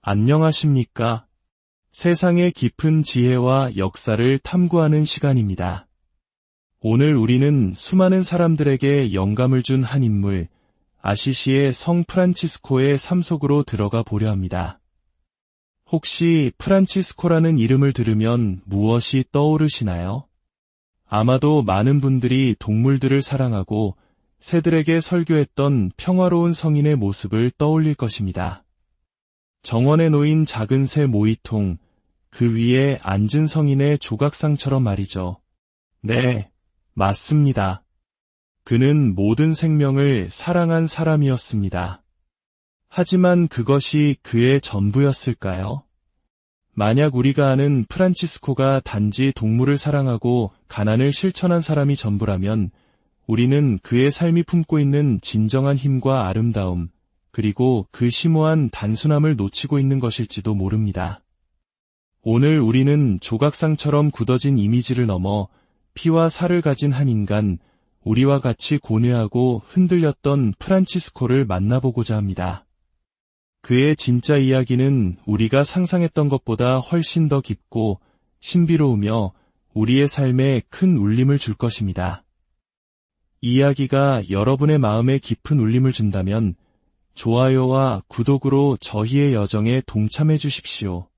안녕하십니까? 세상의 깊은 지혜와 역사를 탐구하는 시간입니다. 오늘 우리는 수많은 사람들에게 영감을 준 한 인물, 아시시의 성 프란치스코의 삶 속으로 들어가 보려 합니다. 혹시 프란치스코라는 이름을 들으면 무엇이 떠오르시나요? 아마도 많은 분들이 동물들을 사랑하고 새들에게 설교했던 평화로운 성인의 모습을 떠올릴 것입니다. 정원에 놓인 작은 새 모이통, 그 위에 앉은 성인의 조각상처럼 말이죠. 네, 맞습니다. 그는 모든 생명을 사랑한 사람이었습니다. 하지만 그것이 그의 전부였을까요? 만약 우리가 아는 프란치스코가 단지 동물을 사랑하고 가난을 실천한 사람이 전부라면 우리는 그의 삶이 품고 있는 진정한 힘과 아름다움, 그리고 그 심오한 단순함을 놓치고 있는 것일지도 모릅니다. 오늘 우리는 조각상처럼 굳어진 이미지를 넘어 피와 살을 가진 한 인간, 우리와 같이 고뇌하고 흔들렸던 프란치스코를 만나보고자 합니다. 그의 진짜 이야기는 우리가 상상했던 것보다 훨씬 더 깊고 신비로우며 우리의 삶에 큰 울림을 줄 것입니다. 이 이야기가 여러분의 마음에 깊은 울림을 준다면 좋아요와 구독으로 저희의 여정에 동참해 주십시오.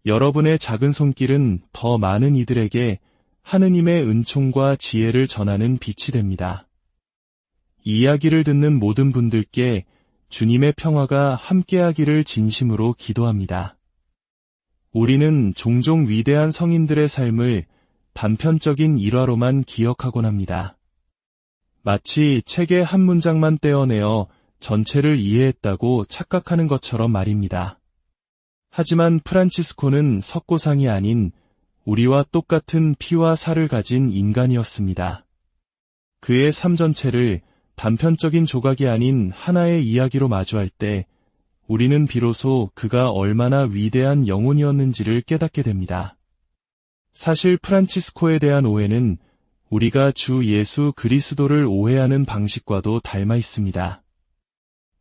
여러분의 작은 손길은 더 많은 이들에게 하느님의 은총과 지혜를 전하는 빛이 됩니다. 이 이야기를 듣는 모든 분들께 주님의 평화가 함께하기를 진심으로 기도합니다. 우리는 종종 위대한 성인들의 삶을 단편적인 일화로만 기억하곤 합니다. 마치 책의 한 문장만 떼어내어 전체를 이해했다고 착각하는 것처럼 말입니다. 하지만 프란치스코는 석고상이 아닌 우리와 똑같은 피와 살을 가진 인간이었습니다. 그의 삶 전체를 단편적인 조각이 아닌 하나의 이야기로 마주할 때 우리는 비로소 그가 얼마나 위대한 영혼이었는지를 깨닫게 됩니다. 사실 프란치스코에 대한 오해는 우리가 주 예수 그리스도를 오해하는 방식과도 닮아 있습니다.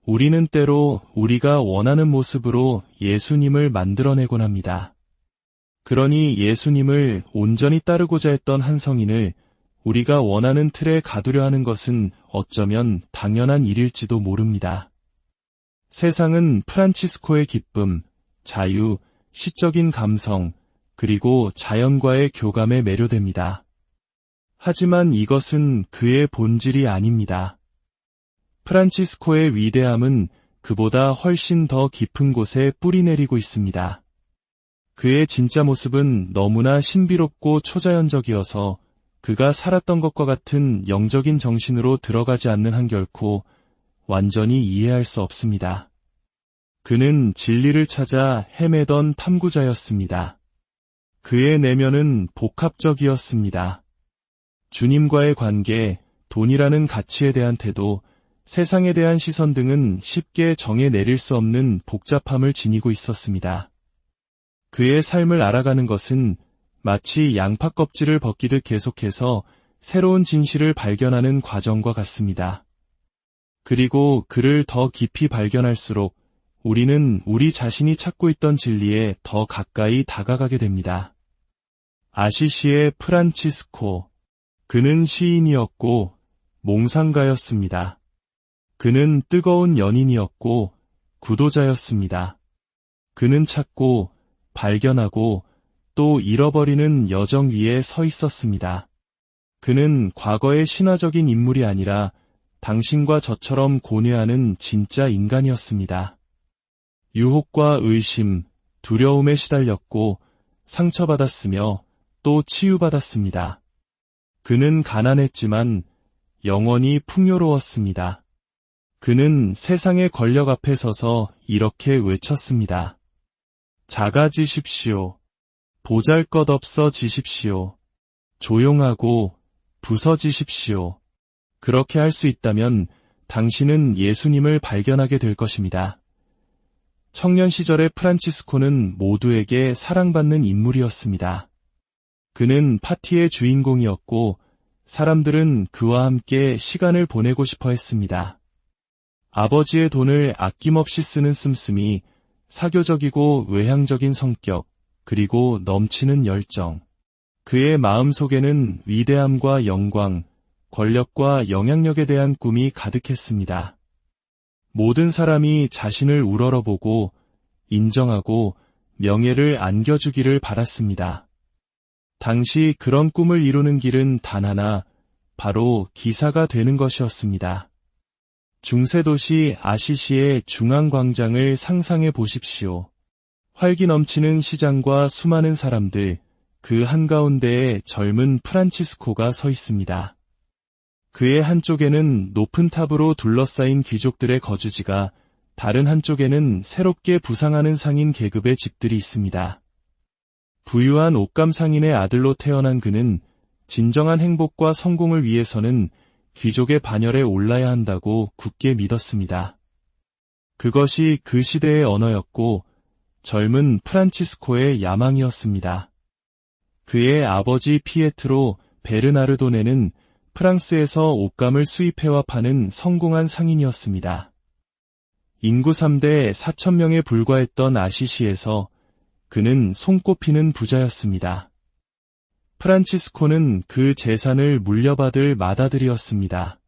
우리는 때로 우리가 원하는 모습으로 예수님을 만들어내곤 합니다. 그러니 예수님을 온전히 따르고자 했던 한 성인을 우리가 원하는 틀에 가두려 하는 것은 어쩌면 당연한 일일지도 모릅니다. 세상은 프란치스코의 기쁨, 자유, 시적인 감성, 그리고 자연과의 교감에 매료됩니다. 하지만 이것은 그의 본질이 아닙니다. 프란치스코의 위대함은 그보다 훨씬 더 깊은 곳에 뿌리내리고 있습니다. 그의 진짜 모습은 너무나 신비롭고 초자연적이어서 그가 살았던 것과 같은 영적인 정신으로 들어가지 않는 한 결코 완전히 이해할 수 없습니다. 그는 진리를 찾아 헤매던 탐구자였습니다. 그의 내면은 복합적이었습니다. 주님과의 관계, 돈이라는 가치에 대한 태도, 세상에 대한 시선 등은 쉽게 정해 내릴 수 없는 복잡함을 지니고 있었습니다. 그의 삶을 알아가는 것은 마치 양파 껍질을 벗기듯 계속해서 새로운 진실을 발견하는 과정과 같습니다. 그리고 그를 더 깊이 발견할수록 우리는 우리 자신이 찾고 있던 진리에 더 가까이 다가가게 됩니다. 아시시의 프란치스코, 그는 시인이었고 몽상가였습니다. 그는 뜨거운 연인이었고 구도자였습니다. 그는 찾고 발견하고 또 잃어버리는 여정 위에 서 있었습니다. 그는 과거의 신화적인 인물이 아니라 당신과 저처럼 고뇌하는 진짜 인간이었습니다. 유혹과 의심, 두려움에 시달렸고 상처받았으며 또 치유받았습니다. 그는 가난했지만 영원히 풍요로웠습니다. 그는 세상의 권력 앞에 서서 이렇게 외쳤습니다. 작아지십시오. 보잘것없어지십시오. 조용하고 부서지십시오. 그렇게 할 수 있다면 당신은 예수님을 발견하게 될 것입니다. 청년 시절의 프란치스코는 모두에게 사랑받는 인물이었습니다. 그는 파티의 주인공이었고 사람들은 그와 함께 시간을 보내고 싶어 했습니다. 아버지의 돈을 아낌없이 쓰는 씀씀이 사교적이고 외향적인 성격, 그리고 넘치는 열정. 그의 마음속에는 위대함과 영광, 권력과 영향력에 대한 꿈이 가득했습니다. 모든 사람이 자신을 우러러보고 인정하고 명예를 안겨주기를 바랐습니다. 당시 그런 꿈을 이루는 길은 단 하나, 바로 기사가 되는 것이었습니다. 중세도시 아시시의 중앙광장을 상상해 보십시오. 활기 넘치는 시장과 수많은 사람들, 그 한가운데에 젊은 프란치스코가 서 있습니다. 그의 한쪽에는 높은 탑으로 둘러싸인 귀족들의 거주지가, 다른 한쪽에는 새롭게 부상하는 상인 계급의 집들이 있습니다. 부유한 옷감 상인의 아들로 태어난 그는 진정한 행복과 성공을 위해서는 귀족의 반열에 올라야 한다고 굳게 믿었습니다. 그것이 그 시대의 언어였고 젊은 프란치스코의 야망이었습니다. 그의 아버지 피에트로 베르나르도네는 프랑스에서 옷감을 수입해와 파는 성공한 상인이었습니다. 인구 3대 4,000명에 불과했던 아시시에서 그는 손꼽히는 부자였습니다. 프란치스코는 그 재산을 물려받을 맏아들이었습니다.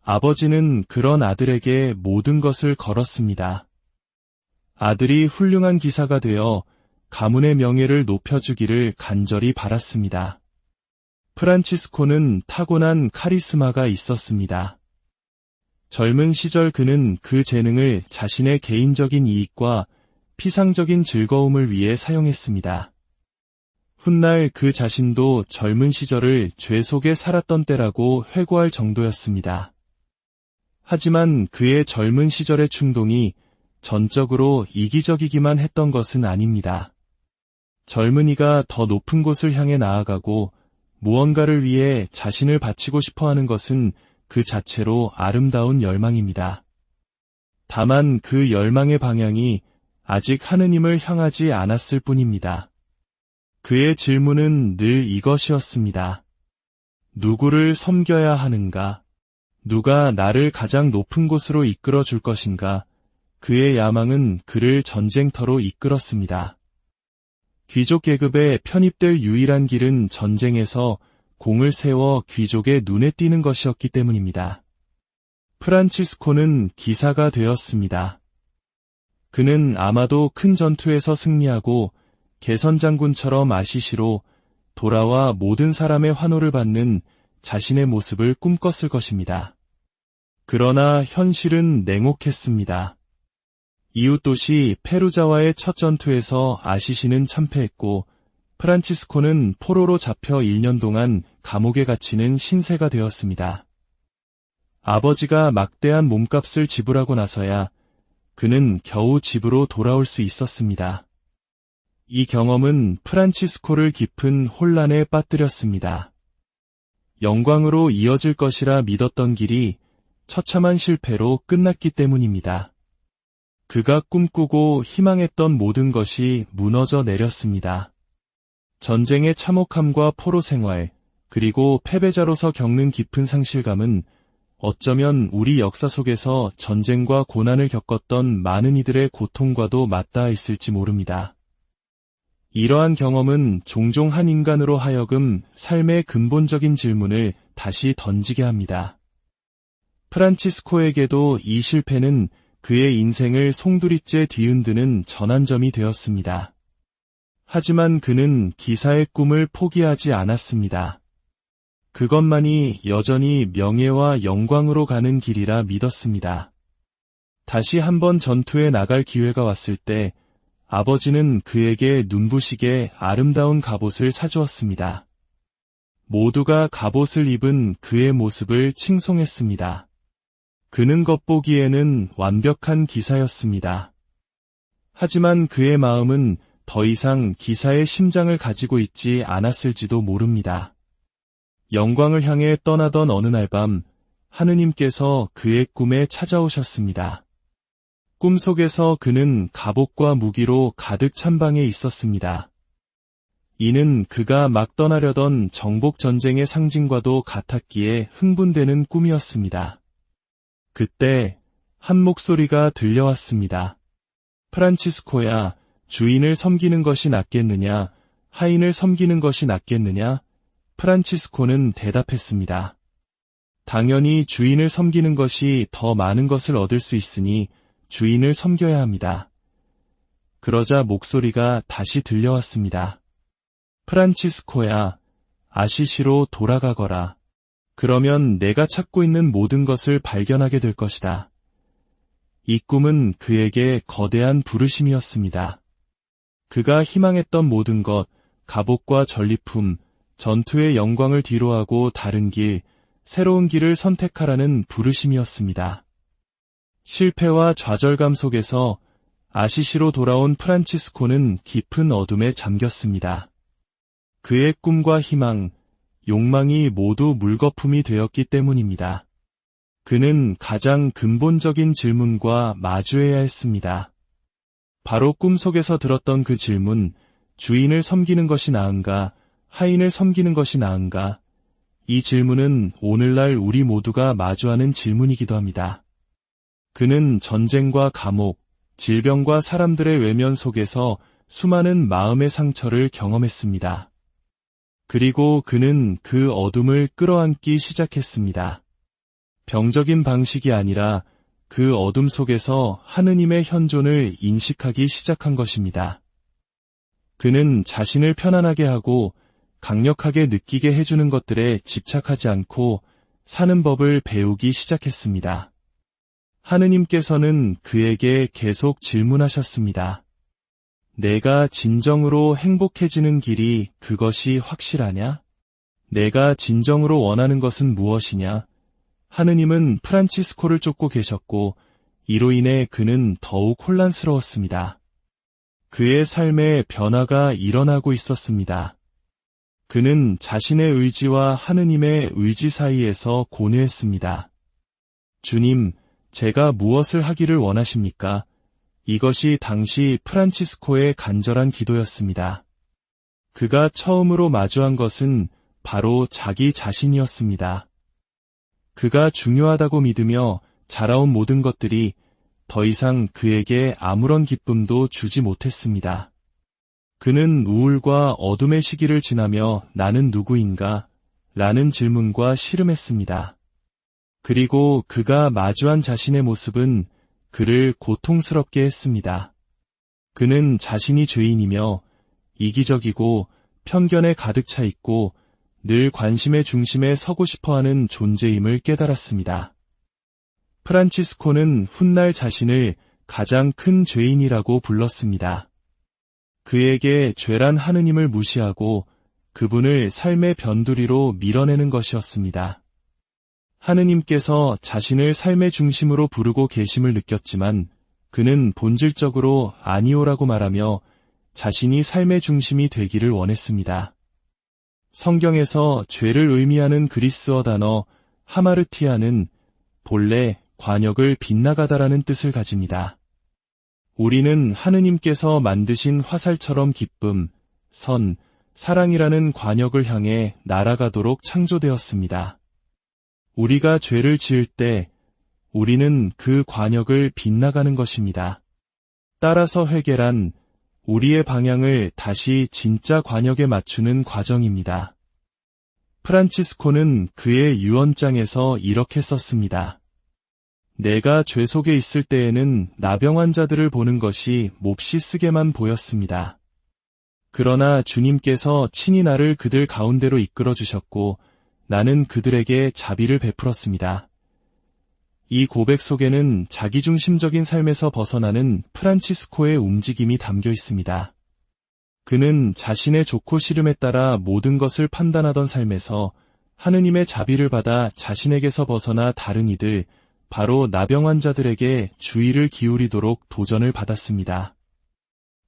아버지는 그런 아들에게 모든 것을 걸었습니다. 아들이 훌륭한 기사가 되어 가문의 명예를 높여주기를 간절히 바랐습니다. 프란치스코는 타고난 카리스마가 있었습니다. 젊은 시절 그는 그 재능을 자신의 개인적인 이익과 피상적인 즐거움을 위해 사용했습니다. 훗날 그 자신도 젊은 시절을 죄 속에 살았던 때라고 회고할 정도였습니다. 하지만 그의 젊은 시절의 충동이 전적으로 이기적이기만 했던 것은 아닙니다. 젊은이가 더 높은 곳을 향해 나아가고 무언가를 위해 자신을 바치고 싶어하는 것은 그 자체로 아름다운 열망입니다. 다만 그 열망의 방향이 아직 하느님을 향하지 않았을 뿐입니다. 그의 질문은 늘 이것이었습니다. 누구를 섬겨야 하는가? 누가 나를 가장 높은 곳으로 이끌어 줄 것인가? 그의 야망은 그를 전쟁터로 이끌었습니다. 귀족 계급에 편입될 유일한 길은 전쟁에서 공을 세워 귀족의 눈에 띄는 것이었기 때문입니다. 프란치스코는 기사가 되었습니다. 그는 아마도 큰 전투에서 승리하고 개선장군처럼 아시시로 돌아와 모든 사람의 환호를 받는 자신의 모습을 꿈꿨을 것입니다. 그러나 현실은 냉혹했습니다. 이웃 도시 페루자와의 첫 전투에서 아시시는 참패했고 프란치스코는 포로로 잡혀 1년 동안 감옥에 갇히는 신세가 되었습니다. 아버지가 막대한 몸값을 지불하고 나서야 그는 겨우 집으로 돌아올 수 있었습니다. 이 경험은 프란치스코를 깊은 혼란에 빠뜨렸습니다. 영광으로 이어질 것이라 믿었던 길이 처참한 실패로 끝났기 때문입니다. 그가 꿈꾸고 희망했던 모든 것이 무너져 내렸습니다. 전쟁의 참혹함과 포로 생활, 그리고 패배자로서 겪는 깊은 상실감은 어쩌면 우리 역사 속에서 전쟁과 고난을 겪었던 많은 이들의 고통과도 맞닿아 있을지 모릅니다. 이러한 경험은 종종 한 인간으로 하여금 삶의 근본적인 질문을 다시 던지게 합니다. 프란치스코에게도 이 실패는 그의 인생을 송두리째 뒤흔드는 전환점이 되었습니다. 하지만 그는 기사의 꿈을 포기하지 않았습니다. 그것만이 여전히 명예와 영광으로 가는 길이라 믿었습니다. 다시 한번 전투에 나갈 기회가 왔을 때 아버지는 그에게 눈부시게 아름다운 갑옷을 사주었습니다. 모두가 갑옷을 입은 그의 모습을 칭송했습니다. 그는 겉보기에는 완벽한 기사였습니다. 하지만 그의 마음은 더 이상 기사의 심장을 가지고 있지 않았을지도 모릅니다. 영광을 향해 떠나던 어느 날 밤 하느님께서 그의 꿈에 찾아오셨습니다. 꿈속에서 그는 갑옷과 무기로 가득 찬 방에 있었습니다. 이는 그가 막 떠나려던 정복전쟁의 상징과도 같았기에 흥분되는 꿈이었습니다. 그때 한 목소리가 들려왔습니다. 프란치스코야, 주인을 섬기는 것이 낫겠느냐, 하인을 섬기는 것이 낫겠느냐? 프란치스코는 대답했습니다. 당연히 주인을 섬기는 것이 더 많은 것을 얻을 수 있으니 주인을 섬겨야 합니다. 그러자 목소리가 다시 들려왔습니다. 프란치스코야, 아시시로 돌아가거라. 그러면 내가 찾고 있는 모든 것을 발견하게 될 것이다. 이 꿈은 그에게 거대한 부르심이었습니다. 그가 희망했던 모든 것, 갑옷과 전리품, 전투의 영광을 뒤로하고 다른 길, 새로운 길을 선택하라는 부르심이었습니다. 실패와 좌절감 속에서 아시시로 돌아온 프란치스코는 깊은 어둠에 잠겼습니다. 그의 꿈과 희망, 욕망이 모두 물거품이 되었기 때문입니다. 그는 가장 근본적인 질문과 마주해야 했습니다. 바로 꿈속에서 들었던 그 질문, 주인을 섬기는 것이 나은가, 하인을 섬기는 것이 나은가? 이 질문은 오늘날 우리 모두가 마주하는 질문이기도 합니다. 그는 전쟁과 감옥, 질병과 사람들의 외면 속에서 수많은 마음의 상처를 경험했습니다. 그리고 그는 그 어둠을 끌어안기 시작했습니다. 병적인 방식이 아니라 그 어둠 속에서 하느님의 현존을 인식하기 시작한 것입니다. 그는 자신을 편안하게 하고 강력하게 느끼게 해주는 것들에 집착하지 않고 사는 법을 배우기 시작했습니다. 하느님께서는 그에게 계속 질문하셨습니다. 내가 진정으로 행복해지는 길이 그것이 확실하냐? 내가 진정으로 원하는 것은 무엇이냐? 하느님은 프란치스코를 쫓고 계셨고 이로 인해 그는 더욱 혼란스러웠습니다. 그의 삶에 변화가 일어나고 있었습니다. 그는 자신의 의지와 하느님의 의지 사이에서 고뇌했습니다. 주님, 제가 무엇을 하기를 원하십니까? 이것이 당시 프란치스코의 간절한 기도였습니다. 그가 처음으로 마주한 것은 바로 자기 자신이었습니다. 그가 중요하다고 믿으며 자라온 모든 것들이 더 이상 그에게 아무런 기쁨도 주지 못했습니다. 그는 우울과 어둠의 시기를 지나며 나는 누구인가? 라는 질문과 씨름했습니다. 그리고 그가 마주한 자신의 모습은 그를 고통스럽게 했습니다. 그는 자신이 죄인이며 이기적이고 편견에 가득 차 있고 늘 관심의 중심에 서고 싶어하는 존재임을 깨달았습니다. 프란치스코는 훗날 자신을 가장 큰 죄인이라고 불렀습니다. 그에게 죄란 하느님을 무시하고 그분을 삶의 변두리로 밀어내는 것이었습니다. 하느님께서 자신을 삶의 중심으로 부르고 계심을 느꼈지만 그는 본질적으로 아니오라고 말하며 자신이 삶의 중심이 되기를 원했습니다. 성경에서 죄를 의미하는 그리스어 단어 하마르티아는 본래 관역을 빗나가다라는 뜻을 가집니다. 우리는 하느님께서 만드신 화살처럼 기쁨, 선, 사랑이라는 관역을 향해 날아가도록 창조되었습니다. 우리가 죄를 지을 때 우리는 그 관역을 빗나가는 것입니다. 따라서 회개란 우리의 방향을 다시 진짜 관역에 맞추는 과정입니다. 프란치스코는 그의 유언장에서 이렇게 썼습니다. 내가 죄 속에 있을 때에는 나병 환자들을 보는 것이 몹시 쓰게만 보였습니다. 그러나 주님께서 친히 나를 그들 가운데로 이끌어 주셨고 나는 그들에게 자비를 베풀었습니다. 이 고백 속에는 자기중심적인 삶에서 벗어나는 프란치스코의 움직임이 담겨 있습니다. 그는 자신의 좋고 싫음에 따라 모든 것을 판단하던 삶에서 하느님의 자비를 받아 자신에게서 벗어나 다른 이들, 바로 나병 환자들에게 주의를 기울이도록 도전을 받았습니다.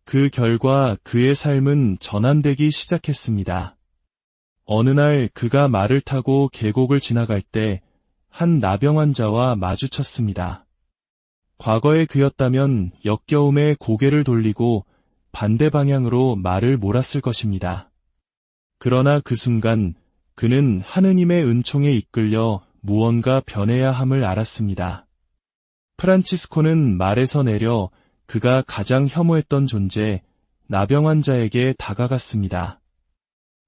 그 결과 그의 삶은 전환되기 시작했습니다. 어느 날 그가 말을 타고 계곡을 지나갈 때 한 나병 환자와 마주쳤습니다. 과거의 그였다면 역겨움에 고개를 돌리고 반대 방향으로 말을 몰았을 것입니다. 그러나 그 순간 그는 하느님의 은총에 이끌려 무언가 변해야 함을 알았습니다. 프란치스코는 말에서 내려 그가 가장 혐오했던 존재, 나병 환자에게 다가갔습니다.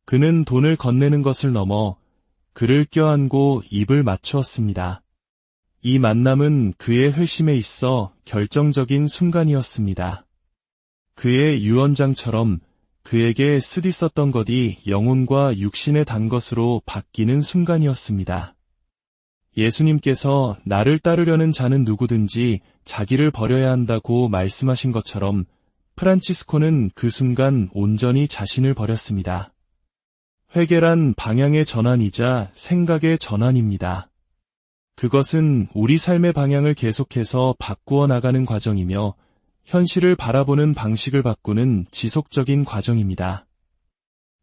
그는 돈을 건네는 것을 넘어 그를 껴안고 입을 맞추었습니다. 이 만남은 그의 회심에 있어 결정적인 순간이었습니다. 그의 유언장처럼 그에게 쓰디썼던 것이 영혼과 육신에 단 것으로 바뀌는 순간이었습니다. 예수님께서 나를 따르려는 자는 누구든지 자기를 버려야 한다고 말씀하신 것처럼 프란치스코는 그 순간 온전히 자신을 버렸습니다. 회개란 방향의 전환이자 생각의 전환입니다. 그것은 우리 삶의 방향을 계속해서 바꾸어 나가는 과정이며 현실을 바라보는 방식을 바꾸는 지속적인 과정입니다.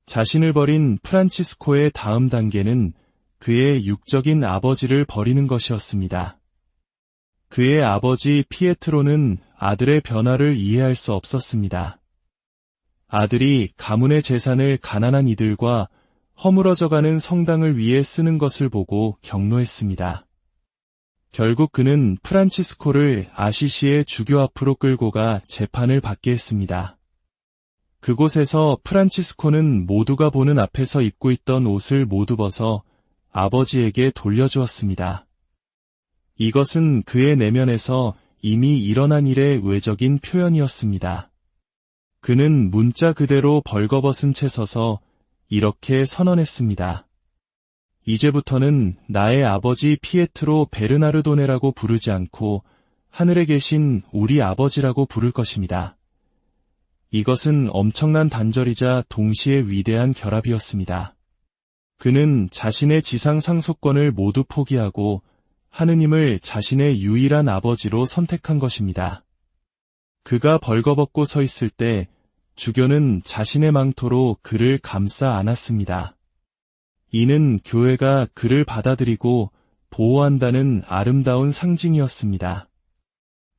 자신을 버린 프란치스코의 다음 단계는 그의 육적인 아버지를 버리는 것이었습니다. 그의 아버지 피에트로는 아들의 변화를 이해할 수 없었습니다. 아들이 가문의 재산을 가난한 이들과 허물어져가는 성당을 위해 쓰는 것을 보고 경노했습니다. 결국 그는 프란치스코를 아시시의 주교 앞으로 끌고 가 재판을 받게 했습니다. 그곳에서 프란치스코는 모두가 보는 앞에서 입고 있던 옷을 모두 벗어 아버지에게 돌려주었습니다. 이것은 그의 내면에서 이미 일어난 일의 외적인 표현이었습니다. 그는 문자 그대로 벌거벗은 채 서서 이렇게 선언했습니다. 이제부터는 나의 아버지 피에트로 베르나르도네라고 부르지 않고 하늘에 계신 우리 아버지라고 부를 것입니다. 이것은 엄청난 단절이자 동시에 위대한 결합이었습니다. 그는 자신의 지상 상속권을 모두 포기하고 하느님을 자신의 유일한 아버지로 선택한 것입니다. 그가 벌거벗고 서 있을 때 주교는 자신의 망토로 그를 감싸 안았습니다. 이는 교회가 그를 받아들이고 보호한다는 아름다운 상징이었습니다.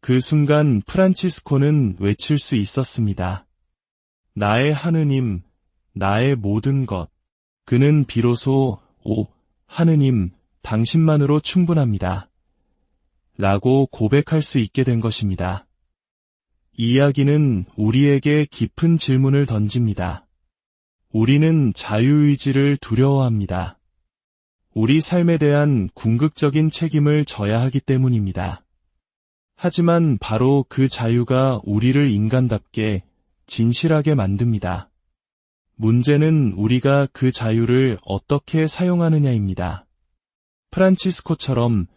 그 순간 프란치스코는 외칠 수 있었습니다. 나의 하느님, 나의 모든 것. 그는 비로소 오, 하느님, 당신만으로 충분합니다. 라고 고백할 수 있게 된 것입니다. 이 이야기는 우리에게 깊은 질문을 던집니다. 우리는 자유의지를 두려워합니다. 우리 삶에 대한 궁극적인 책임을 져야 하기 때문입니다. 하지만 바로 그 자유가 우리를 인간답게 진실하게 만듭니다. 문제는 우리가 그 자유를 어떻게 사용하느냐입니다. 프란치스코처럼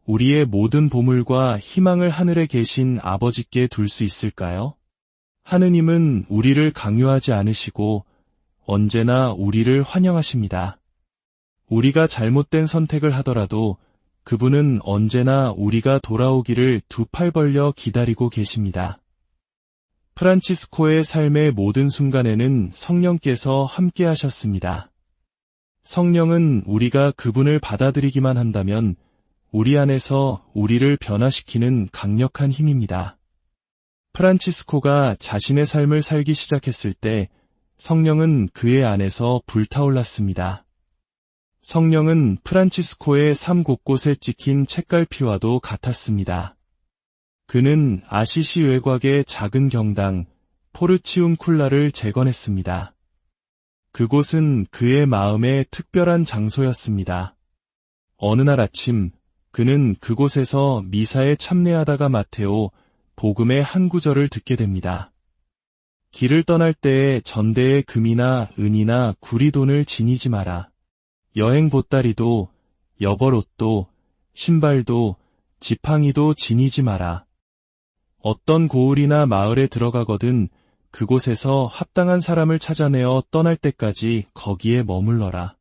우리의 모든 보물과 희망을 하늘에 계신 아버지께 둘 수 있을까요? 하느님은 우리를 강요하지 않으시고 언제나 우리를 환영하십니다. 우리가 잘못된 선택을 하더라도 그분은 언제나 우리가 돌아오기를 두 팔 벌려 기다리고 계십니다. 프란치스코의 삶의 모든 순간에는 성령께서 함께 하셨습니다. 성령은 우리가 그분을 받아들이기만 한다면 우리 안에서 우리를 변화시키는 강력한 힘입니다. 프란치스코가 자신의 삶을 살기 시작했을 때 성령은 그의 안에서 불타올랐습니다. 성령은 프란치스코의 삶 곳곳에 찍힌 책갈피와도 같았습니다. 그는 아시시 외곽의 작은 경당 포르치움쿨라를 재건했습니다. 그곳은 그의 마음의 특별한 장소였습니다. 어느 날 아침 그는 그곳에서 미사에 참례하다가 마테오 복음의 한 구절을 듣게 됩니다. 길을 떠날 때에 전대에 금이나 은이나 구리돈을 지니지 마라. 여행 보따리도 여벌옷도 신발도 지팡이도 지니지 마라. 어떤 고을이나 마을에 들어가거든 그곳에서 합당한 사람을 찾아내어 떠날 때까지 거기에 머물러라.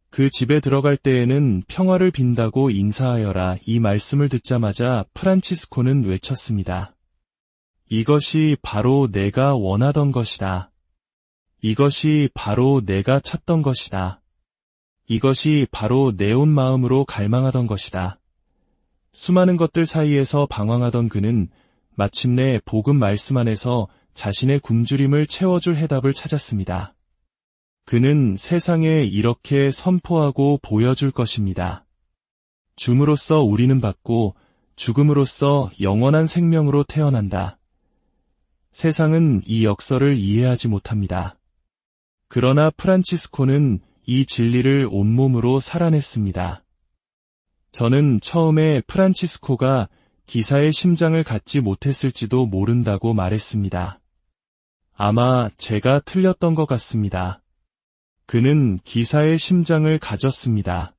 그 집에 들어갈 때에는 평화를 빈다고 인사하여라. 이 말씀을 듣자마자 프란치스코는 외쳤습니다. 이것이 바로 내가 원하던 것이다. 이것이 바로 내가 찾던 것이다. 이것이 바로 내 온 마음으로 갈망하던 것이다. 수많은 것들 사이에서 방황하던 그는 마침내 복음 말씀 안에서 자신의 굶주림을 채워줄 해답을 찾았습니다. 그는 세상에 이렇게 선포하고 보여줄 것입니다. 줌으로써 우리는 받고 죽음으로써 영원한 생명으로 태어난다. 세상은 이 역설을 이해하지 못합니다. 그러나 프란치스코는 이 진리를 온몸으로 살아냈습니다. 저는 처음에 프란치스코가 기사의 심장을 갖지 못했을지도 모른다고 말했습니다. 아마 제가 틀렸던 것 같습니다. 그는 기사의 심장을 가졌습니다.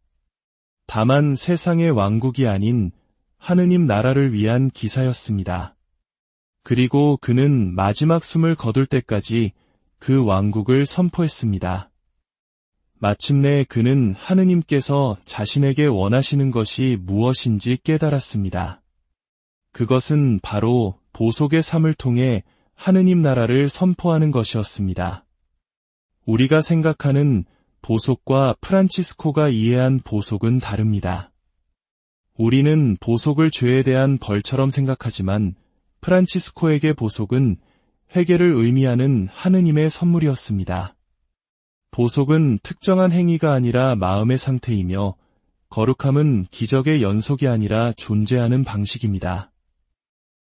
다만 세상의 왕국이 아닌 하느님 나라를 위한 기사였습니다. 그리고 그는 마지막 숨을 거둘 때까지 그 왕국을 선포했습니다. 마침내 그는 하느님께서 자신에게 원하시는 것이 무엇인지 깨달았습니다. 그것은 바로 보속의 삶을 통해 하느님 나라를 선포하는 것이었습니다. 우리가 생각하는 보속과 프란치스코가 이해한 보속은 다릅니다. 우리는 보속을 죄에 대한 벌처럼 생각하지만 프란치스코에게 보속은 회개를 의미하는 하느님의 선물이었습니다. 보속은 특정한 행위가 아니라 마음의 상태이며 거룩함은 기적의 연속이 아니라 존재하는 방식입니다.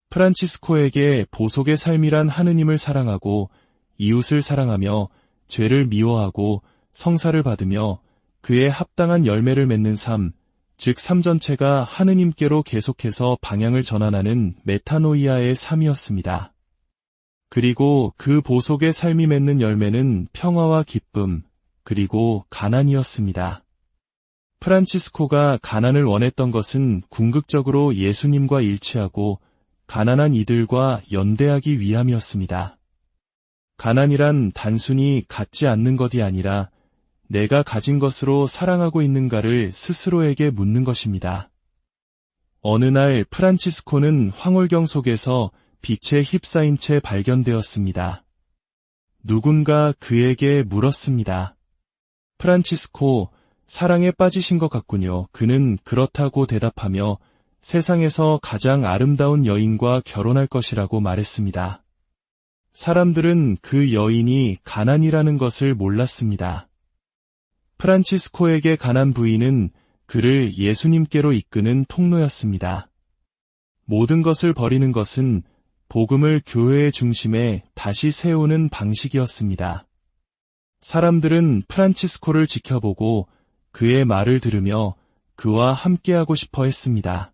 프란치스코에게 보속의 삶이란 하느님을 사랑하고 이웃을 사랑하며 죄를 미워하고 성사를 받으며 그에 합당한 열매를 맺는 삶, 즉 삶 전체가 하느님께로 계속해서 방향을 전환하는 메타노이아의 삶이었습니다. 그리고 그 보속의 삶이 맺는 열매는 평화와 기쁨, 그리고 가난이었습니다. 프란치스코가 가난을 원했던 것은 궁극적으로 예수님과 일치하고 가난한 이들과 연대하기 위함이었습니다. 가난이란 단순히 갖지 않는 것이 아니라 내가 가진 것으로 사랑하고 있는가를 스스로에게 묻는 것입니다. 어느 날 프란치스코는 황홀경 속에서 빛에 휩싸인 채 발견되었습니다. 누군가 그에게 물었습니다. 프란치스코, 사랑에 빠지신 것 같군요. 그는 그렇다고 대답하며 세상에서 가장 아름다운 여인과 결혼할 것이라고 말했습니다. 사람들은 그 여인이 가난이라는 것을 몰랐습니다. 프란치스코에게 가난 부인은 그를 예수님께로 이끄는 통로였습니다. 모든 것을 버리는 것은 복음을 교회의 중심에 다시 세우는 방식이었습니다. 사람들은 프란치스코를 지켜보고 그의 말을 들으며 그와 함께하고 싶어 했습니다.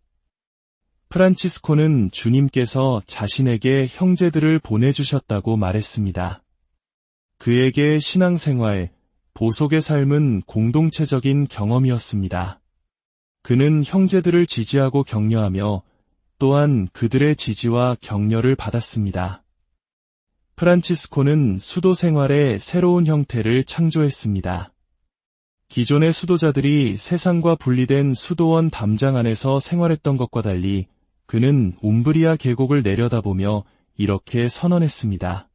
프란치스코는 주님께서 자신에게 형제들을 보내주셨다고 말했습니다. 그에게 신앙생활, 보속의 삶은 공동체적인 경험이었습니다. 그는 형제들을 지지하고 격려하며 또한 그들의 지지와 격려를 받았습니다. 프란치스코는 수도 생활의 새로운 형태를 창조했습니다. 기존의 수도자들이 세상과 분리된 수도원 담장 안에서 생활했던 것과 달리 그는 움브리아 계곡을 내려다보며 이렇게 선언했습니다.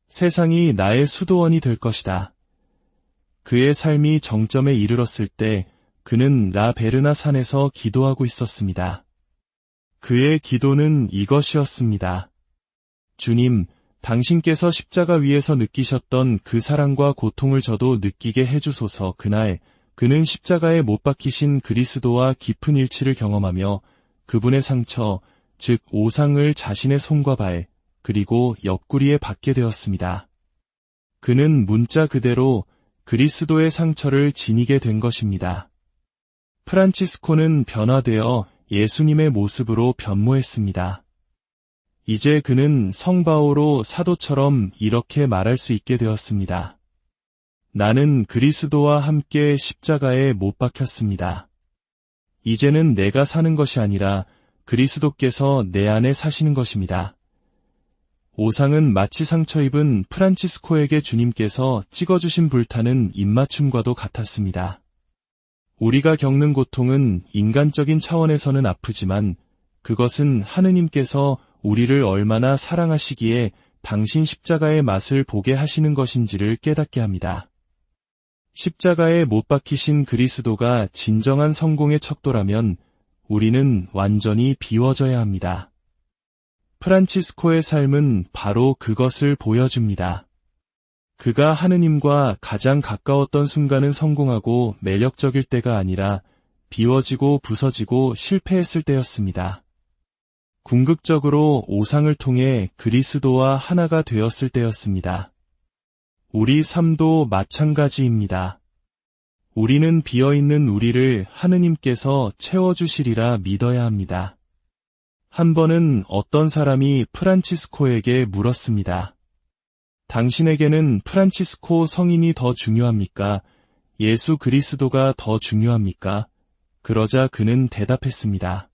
세상이 나의 수도원이 될 것이다. 그의 삶이 정점에 이르렀을 때 그는 라베르나 산에서 기도하고 있었습니다. 그의 기도는 이것이었습니다. 주님, 당신께서 십자가 위에서 느끼셨던 그 사랑과 고통을 저도 느끼게 해주소서. 그날 그는 십자가에 못 박히신 그리스도와 깊은 일치를 경험하며 그분의 상처, 즉 오상을 자신의 손과 발, 그리고 옆구리에 받게 되었습니다. 그는 문자 그대로 그리스도의 상처를 지니게 된 것입니다. 프란치스코는 변화되어 예수님의 모습으로 변모했습니다. 이제 그는 성바오로 사도처럼 이렇게 말할 수 있게 되었습니다. 나는 그리스도와 함께 십자가에 못 박혔습니다. 이제는 내가 사는 것이 아니라 그리스도께서 내 안에 사시는 것입니다. 오상은 마치 상처 입은 프란치스코에게 주님께서 찍어주신 불타는 입맞춤과도 같았습니다. 우리가 겪는 고통은 인간적인 차원에서는 아프지만 그것은 하느님께서 우리를 얼마나 사랑하시기에 당신 십자가의 맛을 보게 하시는 것인지를 깨닫게 합니다. 십자가에 못 박히신 그리스도가 진정한 성공의 척도라면 우리는 완전히 비워져야 합니다. 프란치스코의 삶은 바로 그것을 보여줍니다. 그가 하느님과 가장 가까웠던 순간은 성공하고 매력적일 때가 아니라 비워지고 부서지고 실패했을 때였습니다. 궁극적으로 오상을 통해 그리스도와 하나가 되었을 때였습니다. 우리 삶도 마찬가지입니다. 우리는 비어있는 우리를 하느님께서 채워주시리라 믿어야 합니다. 한 번은 어떤 사람이 프란치스코에게 물었습니다. 당신에게는 프란치스코 성인이 더 중요합니까? 예수 그리스도가 더 중요합니까? 그러자 그는 대답했습니다.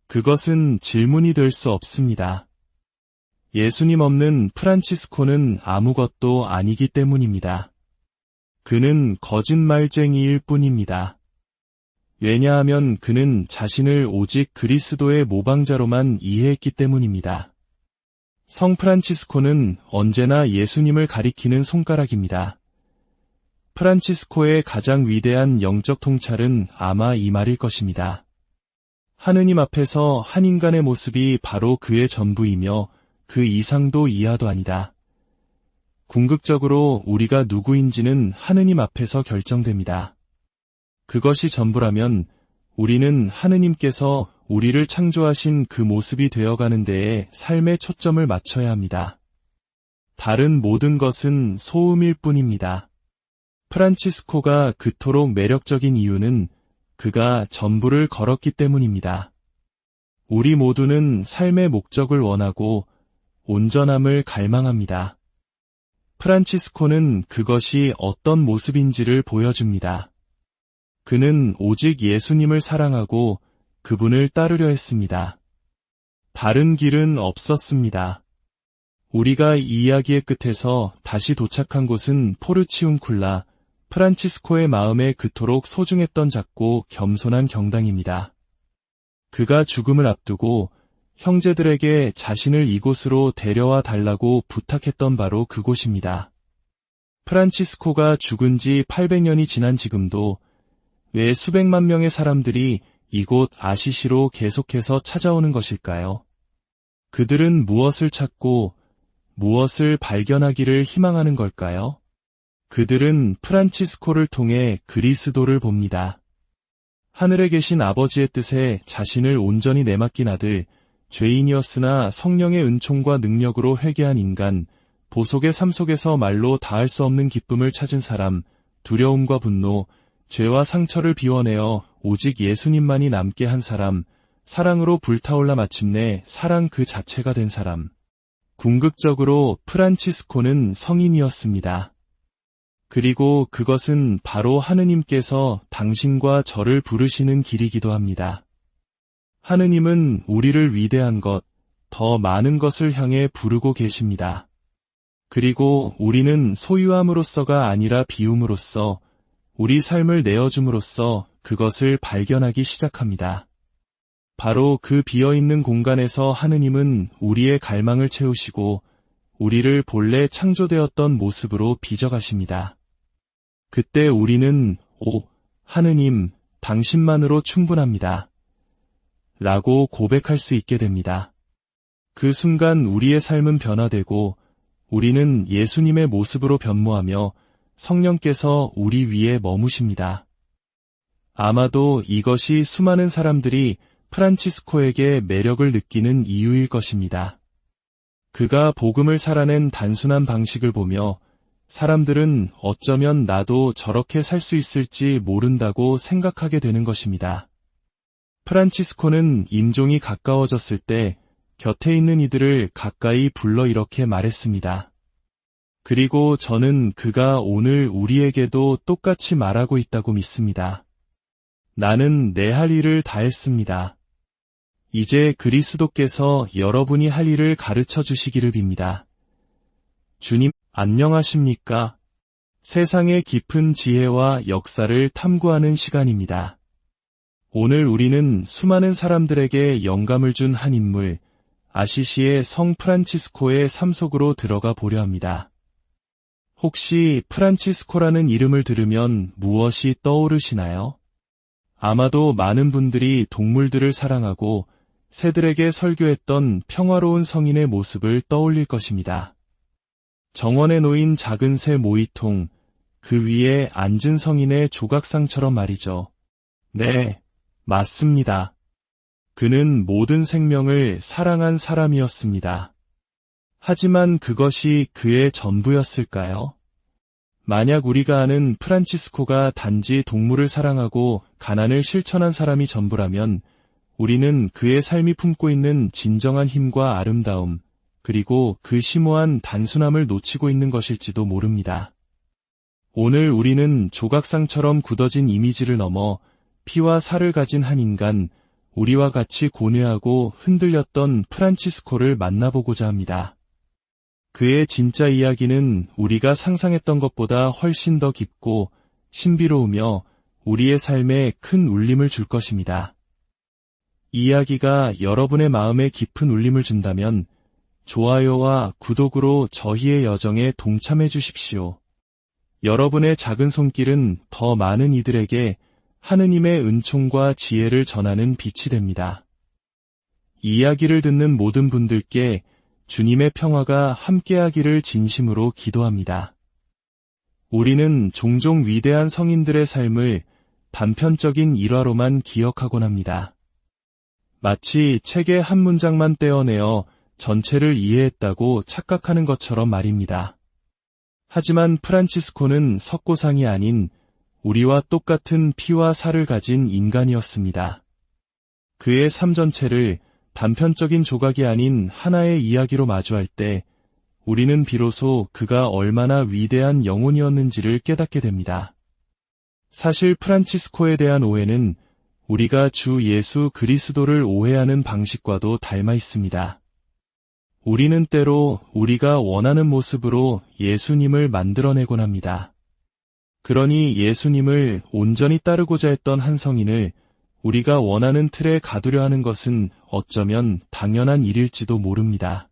그것은 질문이 될 수 없습니다. 예수님 없는 프란치스코는 아무것도 아니기 때문입니다. 그는 거짓말쟁이일 뿐입니다. 왜냐하면 그는 자신을 오직 그리스도의 모방자로만 이해했기 때문입니다. 성 프란치스코는 언제나 예수님을 가리키는 손가락입니다. 프란치스코의 가장 위대한 영적 통찰은 아마 이 말일 것입니다. 하느님 앞에서 한 인간의 모습이 바로 그의 전부이며 그 이상도 이하도 아니다. 궁극적으로 우리가 누구인지는 하느님 앞에서 결정됩니다. 그것이 전부라면 우리는 하느님께서 우리를 창조하신 그 모습이 되어가는 데에 삶의 초점을 맞춰야 합니다. 다른 모든 것은 소음일 뿐입니다. 프란치스코가 그토록 매력적인 이유는 그가 전부를 걸었기 때문입니다. 우리 모두는 삶의 목적을 원하고 온전함을 갈망합니다. 프란치스코는 그것이 어떤 모습인지를 보여줍니다. 그는 오직 예수님을 사랑하고 그분을 따르려 했습니다. 다른 길은 없었습니다. 우리가 이 이야기의 끝에서 다시 도착한 곳은 포르치운쿨라, 프란치스코의 마음에 그토록 소중했던 작고 겸손한 경당입니다. 그가 죽음을 앞두고 형제들에게 자신을 이곳으로 데려와 달라고 부탁했던 바로 그곳입니다. 프란치스코가 죽은 지 800년이 지난 지금도 왜 수백만 명의 사람들이 이곳 아시시로 계속해서 찾아오는 것일까요? 그들은 무엇을 찾고 무엇을 발견하기를 희망하는 걸까요? 그들은 프란치스코를 통해 그리스도를 봅니다. 하늘에 계신 아버지의 뜻에 자신을 온전히 내맡긴 아들, 죄인이었으나 성령의 은총과 능력으로 회개한 인간, 보속의 삶 속에서 말로 다할 수 없는 기쁨을 찾은 사람, 두려움과 분노, 죄와 상처를 비워내어 오직 예수님만이 남게 한 사람, 사랑으로 불타올라 마침내 사랑 그 자체가 된 사람. 궁극적으로 프란치스코는 성인이었습니다. 그리고 그것은 바로 하느님께서 당신과 저를 부르시는 길이기도 합니다. 하느님은 우리를 위대한 것, 더 많은 것을 향해 부르고 계십니다. 그리고 우리는 소유함으로써가 아니라 비움으로써 우리 삶을 내어줌으로써 그것을 발견하기 시작합니다. 바로 그 비어있는 공간에서 하느님은 우리의 갈망을 채우시고 우리를 본래 창조되었던 모습으로 빚어가십니다. 그때 우리는 오, 하느님, 당신만으로 충분합니다. 라고 고백할 수 있게 됩니다. 그 순간 우리의 삶은 변화되고 우리는 예수님의 모습으로 변모하며 성령께서 우리 위에 머무십니다. 아마도 이것이 수많은 사람들이 프란치스코에게 매력을 느끼는 이유일 것입니다. 그가 복음을 살아낸 단순한 방식을 보며 사람들은 어쩌면 나도 저렇게 살 수 있을지 모른다고 생각하게 되는 것입니다. 프란치스코는 임종이 가까워졌을 때 곁에 있는 이들을 가까이 불러 이렇게 말했습니다. 그리고 저는 그가 오늘 우리에게도 똑같이 말하고 있다고 믿습니다. 나는 내 할 일을 다 했습니다. 이제 그리스도께서 여러분이 할 일을 가르쳐 주시기를 빕니다. 주님, 안녕하십니까? 세상의 깊은 지혜와 역사를 탐구하는 시간입니다. 오늘 우리는 수많은 사람들에게 영감을 준 한 인물, 아시시의 성 프란치스코의 삶 속으로 들어가 보려 합니다. 혹시 프란치스코라는 이름을 들으면 무엇이 떠오르시나요? 아마도 많은 분들이 동물들을 사랑하고 새들에게 설교했던 평화로운 성인의 모습을 떠올릴 것입니다. 정원에 놓인 작은 새 모이통, 그 위에 앉은 성인의 조각상처럼 말이죠. 네, 맞습니다. 그는 모든 생명을 사랑한 사람이었습니다. 하지만 그것이 그의 전부였을까요? 만약 우리가 아는 프란치스코가 단지 동물을 사랑하고 가난을 실천한 사람이 전부라면 우리는 그의 삶이 품고 있는 진정한 힘과 아름다움, 그리고 그 심오한 단순함을 놓치고 있는 것일지도 모릅니다. 오늘 우리는 조각상처럼 굳어진 이미지를 넘어 피와 살을 가진 한 인간, 우리와 같이 고뇌하고 흔들렸던 프란치스코를 만나보고자 합니다. 그의 진짜 이야기는 우리가 상상했던 것보다 훨씬 더 깊고 신비로우며 우리의 삶에 큰 울림을 줄 것입니다. 이 이야기가 여러분의 마음에 깊은 울림을 준다면 좋아요와 구독으로 저희의 여정에 동참해 주십시오. 여러분의 작은 손길은 더 많은 이들에게 하느님의 은총과 지혜를 전하는 빛이 됩니다. 이 이야기를 듣는 모든 분들께 주님의 평화가 함께하기를 진심으로 기도합니다. 우리는 종종 위대한 성인들의 삶을 단편적인 일화로만 기억하곤 합니다. 마치 책의 한 문장만 떼어내어 전체를 이해했다고 착각하는 것처럼 말입니다. 하지만 프란치스코는 석고상이 아닌 우리와 똑같은 피와 살을 가진 인간이었습니다. 그의 삶 전체를 단편적인 조각이 아닌 하나의 이야기로 마주할 때 우리는 비로소 그가 얼마나 위대한 영혼이었는지를 깨닫게 됩니다. 사실 프란치스코에 대한 오해는 우리가 주 예수 그리스도를 오해하는 방식과도 닮아 있습니다. 우리는 때로 우리가 원하는 모습으로 예수님을 만들어내곤 합니다. 그러니 예수님을 온전히 따르고자 했던 한 성인을 우리가 원하는 틀에 가두려 하는 것은 어쩌면 당연한 일일지도 모릅니다.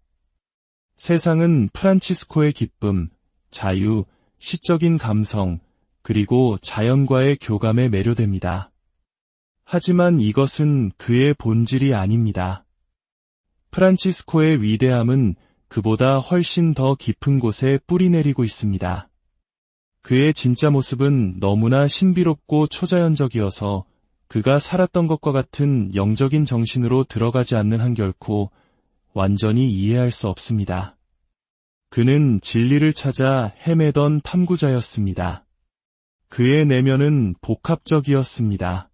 세상은 프란치스코의 기쁨, 자유, 시적인 감성, 그리고 자연과의 교감에 매료됩니다. 하지만 이것은 그의 본질이 아닙니다. 프란치스코의 위대함은 그보다 훨씬 더 깊은 곳에 뿌리내리고 있습니다. 그의 진짜 모습은 너무나 신비롭고 초자연적이어서 그가 살았던 것과 같은 영적인 정신으로 들어가지 않는 한 결코 완전히 이해할 수 없습니다. 그는 진리를 찾아 헤매던 탐구자였습니다. 그의 내면은 복합적이었습니다.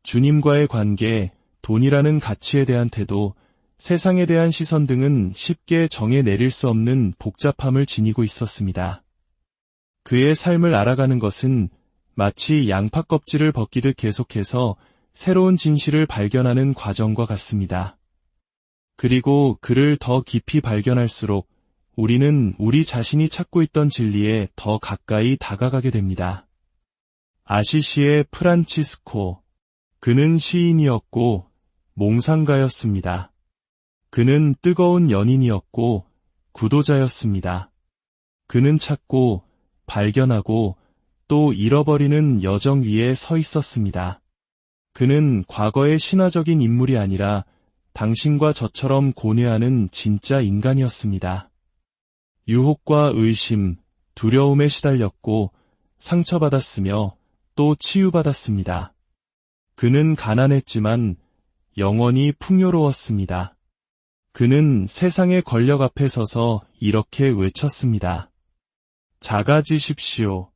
주님과의 관계, 돈이라는 가치에 대한 태도, 세상에 대한 시선 등은 쉽게 정해 내릴 수 없는 복잡함을 지니고 있었습니다. 그의 삶을 알아가는 것은 마치 양파 껍질을 벗기듯 계속해서 새로운 진실을 발견하는 과정과 같습니다. 그리고 그를 더 깊이 발견할수록 우리는 우리 자신이 찾고 있던 진리에 더 가까이 다가가게 됩니다. 아시시의 프란치스코. 그는 시인이었고 몽상가였습니다. 그는 뜨거운 연인이었고 구도자였습니다. 그는 찾고 발견하고 또 잃어버리는 여정 위에 서 있었습니다. 그는 과거의 신화적인 인물이 아니라 당신과 저처럼 고뇌하는 진짜 인간이었습니다. 유혹과 의심, 두려움에 시달렸고 상처받았으며 또 치유받았습니다. 그는 가난했지만 영원히 풍요로웠습니다. 그는 세상의 권력 앞에 서서 이렇게 외쳤습니다. 작아지십시오.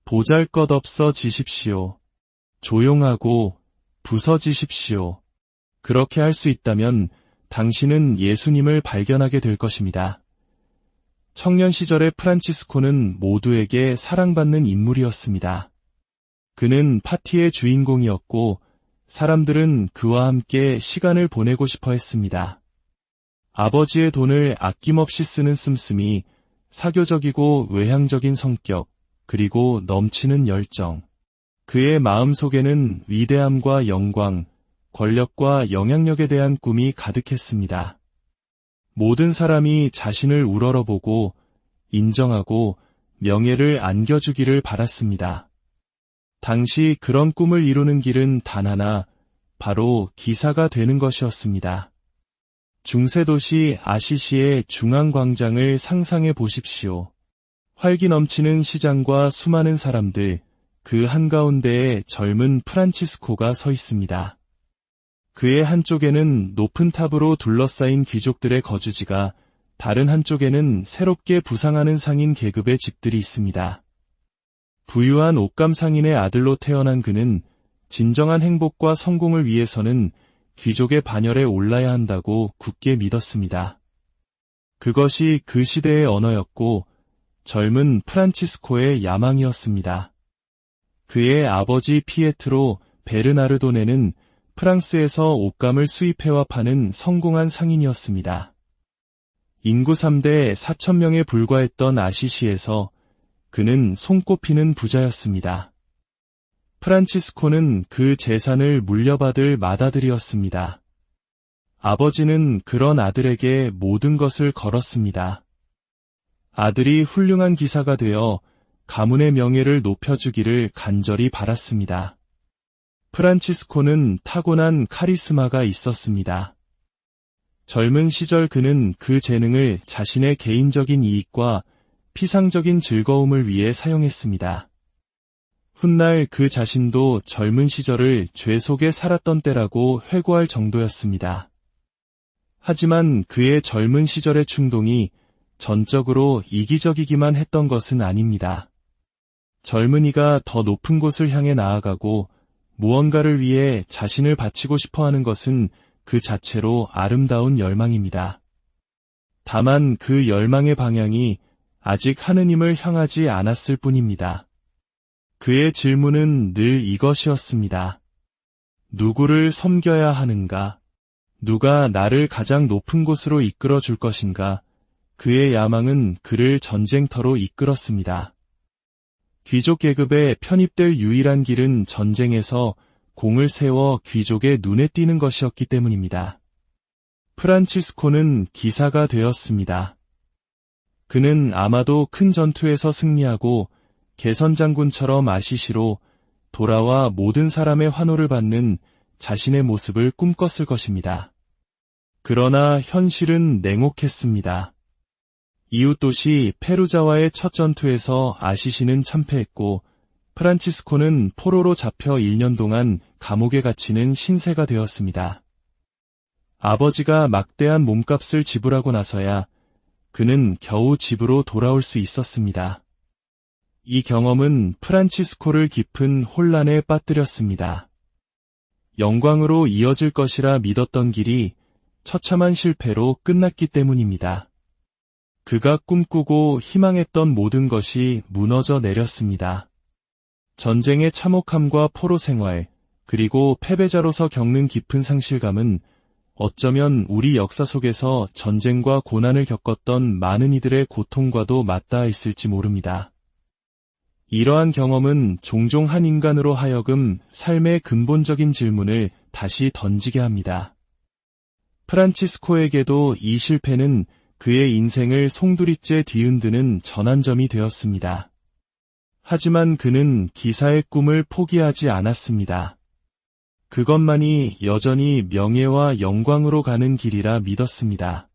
보잘것없어지십시오. 조용하고 부서지십시오. 그렇게 할 수 있다면 당신은 예수님을 발견하게 될 것입니다. 청년 시절의 프란치스코는 모두에게 사랑받는 인물이었습니다. 그는 파티의 주인공이었고 사람들은 그와 함께 시간을 보내고 싶어 했습니다. 아버지의 돈을 아낌없이 쓰는 씀씀이, 사교적이고 외향적인 성격, 그리고 넘치는 열정. 그의 마음속에는 위대함과 영광, 권력과 영향력에 대한 꿈이 가득했습니다. 모든 사람이 자신을 우러러보고 인정하고 명예를 안겨주기를 바랐습니다. 당시 그런 꿈을 이루는 길은 단 하나, 바로 기사가 되는 것이었습니다. 중세도시 아시시의 중앙광장을 상상해 보십시오. 활기 넘치는 시장과 수많은 사람들, 그 한가운데에 젊은 프란치스코가 서 있습니다. 그의 한쪽에는 높은 탑으로 둘러싸인 귀족들의 거주지가, 다른 한쪽에는 새롭게 부상하는 상인 계급의 집들이 있습니다. 부유한 옥감 상인의 아들로 태어난 그는 진정한 행복과 성공을 위해서는 귀족의 반열에 올라야 한다고 굳게 믿었습니다. 그것이 그 시대의 언어였고 젊은 프란치스코의 야망이었습니다. 그의 아버지 피에트로 베르나르도네는 프랑스에서 옷감을 수입해와 파는 성공한 상인이었습니다. 인구 3대 4,000명에 불과했던 아시시에서 그는 손꼽히는 부자였습니다. 프란치스코는 그 재산을 물려받을 맏아들이었습니다. 아버지는 그런 아들에게 모든 것을 걸었습니다. 아들이 훌륭한 기사가 되어 가문의 명예를 높여주기를 간절히 바랐습니다. 프란치스코는 타고난 카리스마가 있었습니다. 젊은 시절 그는 그 재능을 자신의 개인적인 이익과 피상적인 즐거움을 위해 사용했습니다. 훗날 그 자신도 젊은 시절을 죄 속에 살았던 때라고 회고할 정도였습니다. 하지만 그의 젊은 시절의 충동이 전적으로 이기적이기만 했던 것은 아닙니다. 젊은이가 더 높은 곳을 향해 나아가고 무언가를 위해 자신을 바치고 싶어하는 것은 그 자체로 아름다운 열망입니다. 다만 그 열망의 방향이 아직 하느님을 향하지 않았을 뿐입니다. 그의 질문은 늘 이것이었습니다. 누구를 섬겨야 하는가? 누가 나를 가장 높은 곳으로 이끌어 줄 것인가? 그의 야망은 그를 전쟁터로 이끌었습니다. 귀족 계급에 편입될 유일한 길은 전쟁에서 공을 세워 귀족의 눈에 띄는 것이었기 때문입니다. 프란치스코는 기사가 되었습니다. 그는 아마도 큰 전투에서 승리하고 개선장군처럼 아시시로 돌아와 모든 사람의 환호를 받는 자신의 모습을 꿈꿨을 것입니다. 그러나 현실은 냉혹했습니다. 이웃도시 페루자와의 첫 전투에서 아시시는 참패했고 프란치스코는 포로로 잡혀 1년 동안 감옥에 갇히는 신세가 되었습니다. 아버지가 막대한 몸값을 지불하고 나서야 그는 겨우 집으로 돌아올 수 있었습니다. 이 경험은 프란치스코를 깊은 혼란에 빠뜨렸습니다. 영광으로 이어질 것이라 믿었던 길이 처참한 실패로 끝났기 때문입니다. 그가 꿈꾸고 희망했던 모든 것이 무너져 내렸습니다. 전쟁의 참혹함과 포로 생활, 그리고 패배자로서 겪는 깊은 상실감은 어쩌면 우리 역사 속에서 전쟁과 고난을 겪었던 많은 이들의 고통과도 맞닿아 있을지 모릅니다. 이러한 경험은 종종 한 인간으로 하여금 삶의 근본적인 질문을 다시 던지게 합니다. 프란치스코에게도 이 실패는 그의 인생을 송두리째 뒤흔드는 전환점이 되었습니다. 하지만 그는 기사의 꿈을 포기하지 않았습니다. 그것만이 여전히 명예와 영광으로 가는 길이라 믿었습니다.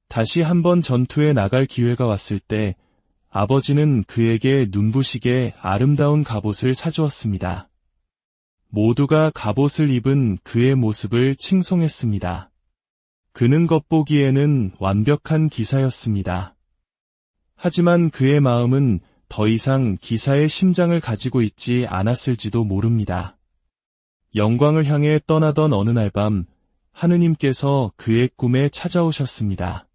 다시 한번 전투에 나갈 기회가 왔을 때 아버지는 그에게 눈부시게 아름다운 갑옷을 사주었습니다. 모두가 갑옷을 입은 그의 모습을 칭송했습니다. 그는 겉보기에는 완벽한 기사였습니다. 하지만 그의 마음은 더 이상 기사의 심장을 가지고 있지 않았을지도 모릅니다. 영광을 향해 떠나던 어느 날 밤 하느님께서 그의 꿈에 찾아오셨습니다.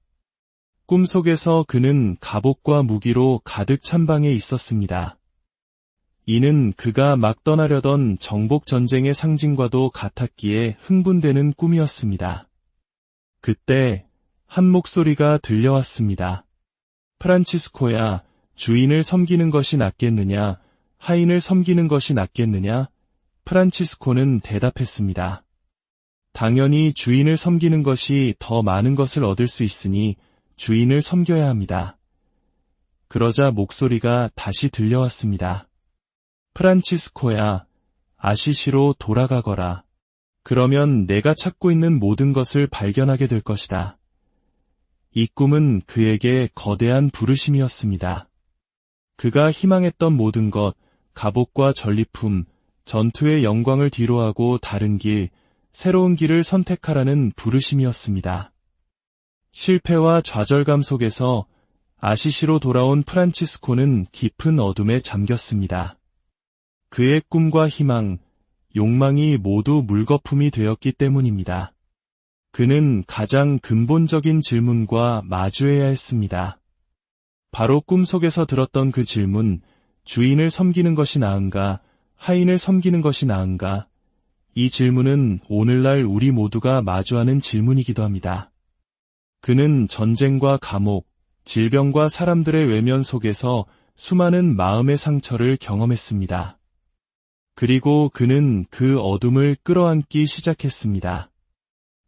꿈속에서 그는 갑옷과 무기로 가득 찬 방에 있었습니다. 이는 그가 막 떠나려던 정복전쟁의 상징과도 같았기에 흥분되는 꿈이었습니다. 그때 한 목소리가 들려왔습니다. 프란치스코야, 주인을 섬기는 것이 낫겠느냐, 하인을 섬기는 것이 낫겠느냐? 프란치스코는 대답했습니다. 당연히 주인을 섬기는 것이 더 많은 것을 얻을 수 있으니 주인을 섬겨야 합니다. 그러자 목소리가 다시 들려왔습니다. 프란치스코야, 아시시로 돌아가거라. 그러면 내가 찾고 있는 모든 것을 발견하게 될 것이다. 이 꿈은 그에게 거대한 부르심이었습니다. 그가 희망했던 모든 것, 갑옷과 전리품, 전투의 영광을 뒤로하고 다른 길, 새로운 길을 선택하라는 부르심이었습니다. 실패와 좌절감 속에서 아시시로 돌아온 프란치스코는 깊은 어둠에 잠겼습니다. 그의 꿈과 희망, 욕망이 모두 물거품이 되었기 때문입니다. 그는 가장 근본적인 질문과 마주해야 했습니다. 바로 꿈속에서 들었던 그 질문, 주인을 섬기는 것이 나은가, 하인을 섬기는 것이 나은가? 이 질문은 오늘날 우리 모두가 마주하는 질문이기도 합니다. 그는 전쟁과 감옥, 질병과 사람들의 외면 속에서 수많은 마음의 상처를 경험했습니다. 그리고 그는 그 어둠을 끌어안기 시작했습니다.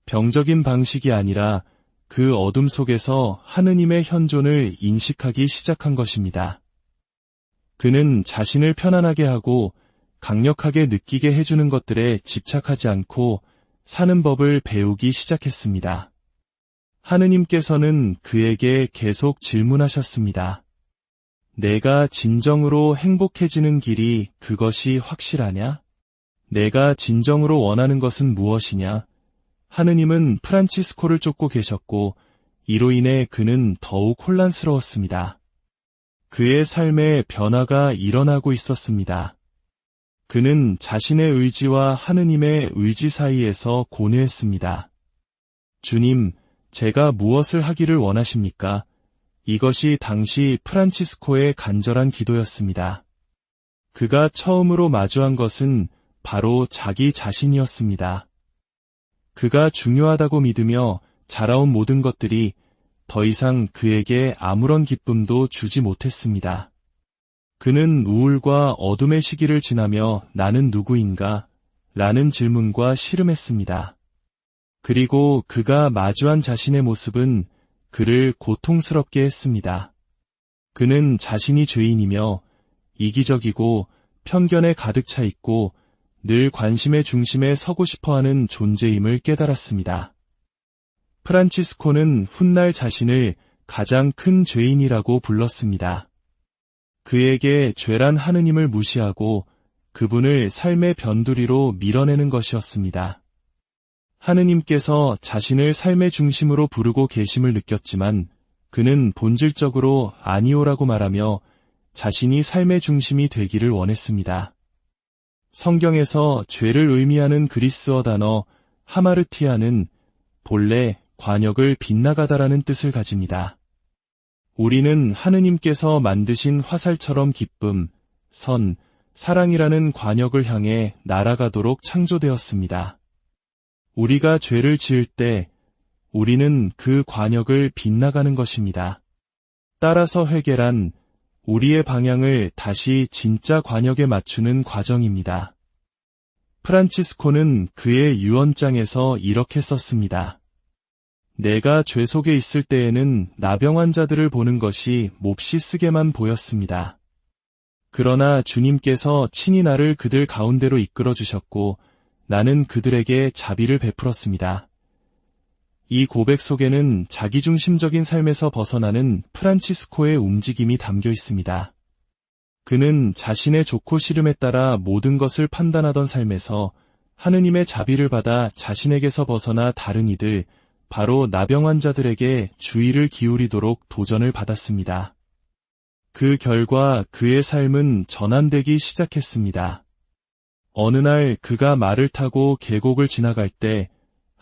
병적인 방식이 아니라 그 어둠 속에서 하느님의 현존을 인식하기 시작한 것입니다. 그는 자신을 편안하게 하고 강력하게 느끼게 해주는 것들에 집착하지 않고 사는 법을 배우기 시작했습니다. 하느님께서는 그에게 계속 질문하셨습니다. 내가 진정으로 행복해지는 길이 그것이 확실하냐? 내가 진정으로 원하는 것은 무엇이냐? 하느님은 프란치스코를 쫓고 계셨고 이로 인해 그는 더욱 혼란스러웠습니다. 그의 삶에 변화가 일어나고 있었습니다. 그는 자신의 의지와 하느님의 의지 사이에서 고뇌했습니다. 주님, 제가 무엇을 하기를 원하십니까? 이것이 당시 프란치스코의 간절한 기도였습니다. 그가 처음으로 마주한 것은 바로 자기 자신이었습니다. 그가 중요하다고 믿으며 자라온 모든 것들이 더 이상 그에게 아무런 기쁨도 주지 못했습니다. 그는 우울과 어둠의 시기를 지나며 나는 누구인가? 라는 질문과 씨름했습니다. 그리고 그가 마주한 자신의 모습은 그를 고통스럽게 했습니다. 그는 자신이 죄인이며 이기적이고 편견에 가득 차 있고 늘 관심의 중심에 서고 싶어하는 존재임을 깨달았습니다. 프란치스코는 훗날 자신을 가장 큰 죄인이라고 불렀습니다. 그에게 죄란 하느님을 무시하고 그분을 삶의 변두리로 밀어내는 것이었습니다. 하느님께서 자신을 삶의 중심으로 부르고 계심을 느꼈지만 그는 본질적으로 아니오라고 말하며 자신이 삶의 중심이 되기를 원했습니다. 성경에서 죄를 의미하는 그리스어 단어 하마르티아는 본래 관역을 빗나가다라는 뜻을 가집니다. 우리는 하느님께서 만드신 화살처럼 기쁨, 선, 사랑이라는 관역을 향해 날아가도록 창조되었습니다. 우리가 죄를 지을 때 우리는 그 관역을 빗나가는 것입니다. 따라서 회개란 우리의 방향을 다시 진짜 관역에 맞추는 과정입니다. 프란치스코는 그의 유언장에서 이렇게 썼습니다. 내가 죄 속에 있을 때에는 나병 환자들을 보는 것이 몹시 쓰게만 보였습니다. 그러나 주님께서 친히 나를 그들 가운데로 이끌어 주셨고 나는 그들에게 자비를 베풀었습니다. 이 고백 속에는 자기중심적인 삶에서 벗어나는 프란치스코의 움직임이 담겨 있습니다. 그는 자신의 좋고 싫음에 따라 모든 것을 판단하던 삶에서 하느님의 자비를 받아 자신에게서 벗어나 다른 이들, 바로 나병 환자들에게 주의를 기울이도록 도전을 받았습니다. 그 결과 그의 삶은 전환되기 시작했습니다. 어느 날 그가 말을 타고 계곡을 지나갈 때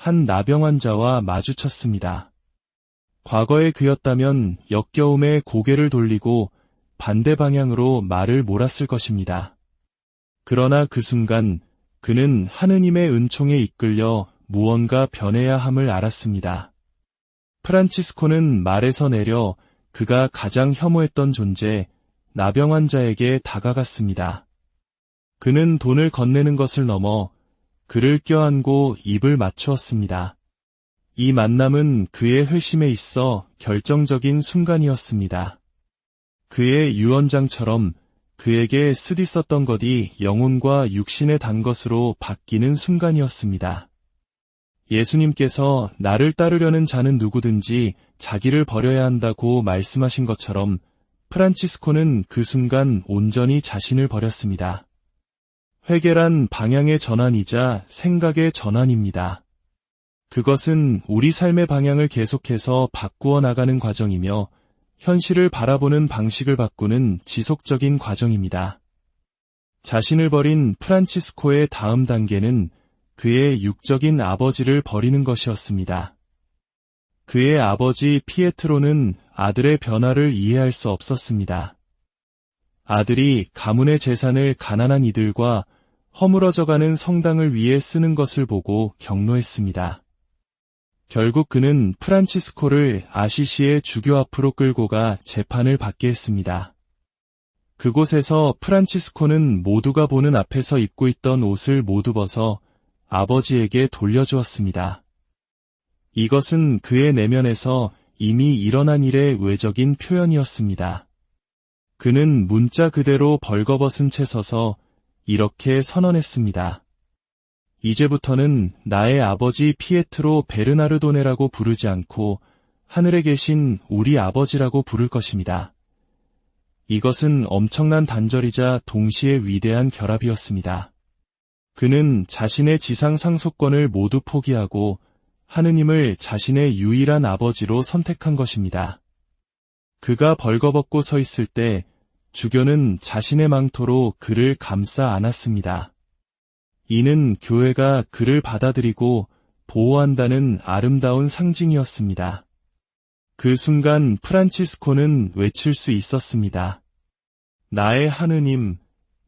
한 나병 환자와 마주쳤습니다. 과거의 그였다면 역겨움에 고개를 돌리고 반대 방향으로 말을 몰았을 것입니다. 그러나 그 순간 그는 하느님의 은총에 이끌려 무언가 변해야 함을 알았습니다. 프란치스코는 말에서 내려 그가 가장 혐오했던 존재, 나병 환자에게 다가갔습니다. 그는 돈을 건네는 것을 넘어 그를 껴안고 입을 맞추었습니다. 이 만남은 그의 회심에 있어 결정적인 순간이었습니다. 그의 유언장처럼 그에게 쓰디썼던 것이 영혼과 육신의 단 것으로 바뀌는 순간이었습니다. 예수님께서 나를 따르려는 자는 누구든지 자기를 버려야 한다고 말씀하신 것처럼 프란치스코는 그 순간 온전히 자신을 버렸습니다. 회개란 방향의 전환이자 생각의 전환입니다. 그것은 우리 삶의 방향을 계속해서 바꾸어 나가는 과정이며 현실을 바라보는 방식을 바꾸는 지속적인 과정입니다. 자신을 버린 프란치스코의 다음 단계는 그의 육적인 아버지를 버리는 것이었습니다. 그의 아버지 피에트로는 아들의 변화를 이해할 수 없었습니다. 아들이 가문의 재산을 가난한 이들과 허물어져가는 성당을 위해 쓰는 것을 보고 경노했습니다. 결국 그는 프란치스코를 아시시의 주교 앞으로 끌고 가 재판을 받게 했습니다. 그곳에서 프란치스코는 모두가 보는 앞에서 입고 있던 옷을 모두 벗어 아버지에게 돌려주었습니다. 이것은 그의 내면에서 이미 일어난 일의 외적인 표현이었습니다. 그는 문자 그대로 벌거벗은 채 서서 이렇게 선언했습니다. 이제부터는 나의 아버지 피에트로 베르나르도네라고 부르지 않고 하늘에 계신 우리 아버지라고 부를 것입니다. 이것은 엄청난 단절이자 동시에 위대한 결합이었습니다. 그는 자신의 지상 상속권을 모두 포기하고 하느님을 자신의 유일한 아버지로 선택한 것입니다. 그가 벌거벗고 서 있을 때 주교는 자신의 망토로 그를 감싸 안았습니다. 이는 교회가 그를 받아들이고 보호한다는 아름다운 상징이었습니다. 그 순간 프란치스코는 외칠 수 있었습니다. 나의 하느님,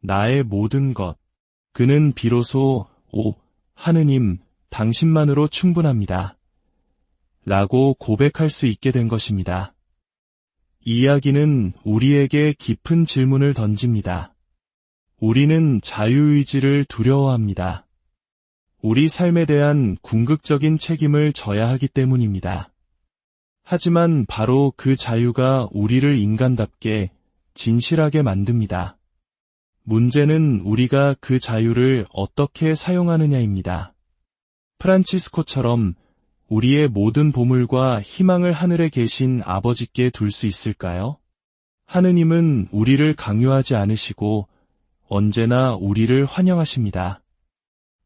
나의 모든 것. 그는 비로소 오, 하느님, 당신만으로 충분합니다. 라고 고백할 수 있게 된 것입니다. 이 이야기는 우리에게 깊은 질문을 던집니다. 우리는 자유의지를 두려워합니다. 우리 삶에 대한 궁극적인 책임을 져야 하기 때문입니다. 하지만 바로 그 자유가 우리를 인간답게 진실하게 만듭니다. 문제는 우리가 그 자유를 어떻게 사용하느냐입니다. 프란치스코처럼 우리의 모든 보물과 희망을 하늘에 계신 아버지께 둘 수 있을까요? 하느님은 우리를 강요하지 않으시고 언제나 우리를 환영하십니다.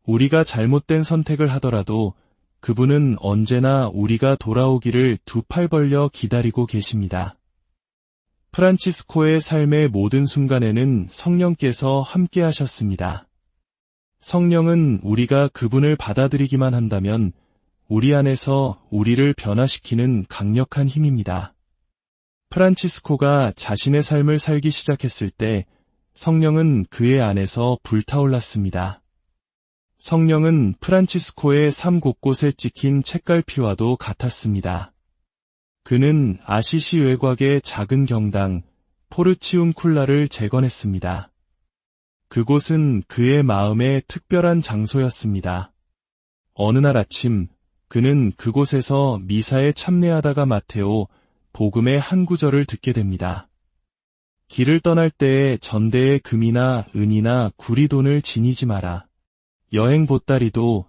우리가 잘못된 선택을 하더라도 그분은 언제나 우리가 돌아오기를 두 팔 벌려 기다리고 계십니다. 프란치스코의 삶의 모든 순간에는 성령께서 함께 하셨습니다. 성령은 우리가 그분을 받아들이기만 한다면 우리 안에서 우리를 변화시키는 강력한 힘입니다. 프란치스코가 자신의 삶을 살기 시작했을 때 성령은 그의 안에서 불타올랐습니다. 성령은 프란치스코의 삶 곳곳에 찍힌 책갈피와도 같았습니다. 그는 아시시 외곽의 작은 경당 포르치움쿨라를 재건했습니다. 그곳은 그의 마음의 특별한 장소였습니다. 어느 날 아침 그는 그곳에서 미사에 참례하다가 마테오 복음의 한 구절을 듣게 됩니다. 길을 떠날 때에 전대에 금이나 은이나 구리돈을 지니지 마라. 여행 보따리도,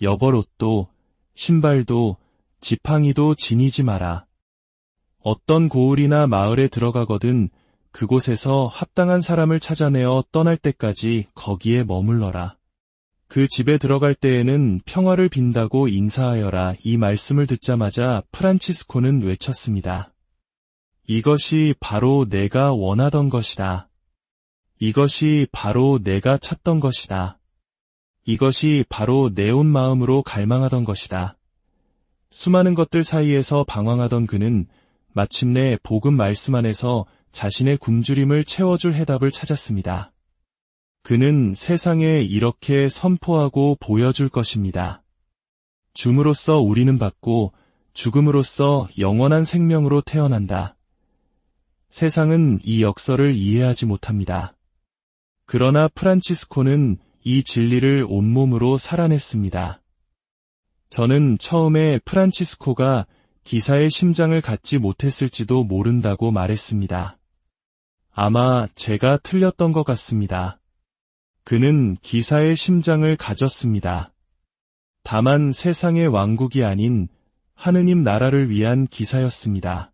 여벌옷도, 신발도, 지팡이도 지니지 마라. 어떤 고을이나 마을에 들어가거든 그곳에서 합당한 사람을 찾아내어 떠날 때까지 거기에 머물러라. 그 집에 들어갈 때에는 평화를 빈다고 인사하여라. 이 말씀을 듣자마자 프란치스코는 외쳤습니다. 이것이 바로 내가 원하던 것이다. 이것이 바로 내가 찾던 것이다. 이것이 바로 내 온 마음으로 갈망하던 것이다. 수많은 것들 사이에서 방황하던 그는 마침내 복음 말씀 안에서 자신의 굶주림을 채워줄 해답을 찾았습니다. 그는 세상에 이렇게 선포하고 보여줄 것입니다. 줌으로써 우리는 받고 죽음으로써 영원한 생명으로 태어난다. 세상은 이 역설을 이해하지 못합니다. 그러나 프란치스코는 이 진리를 온몸으로 살아냈습니다. 저는 처음에 프란치스코가 기사의 심장을 갖지 못했을지도 모른다고 말했습니다. 아마 제가 틀렸던 것 같습니다. 그는 기사의 심장을 가졌습니다. 다만 세상의 왕국이 아닌 하느님 나라를 위한 기사였습니다.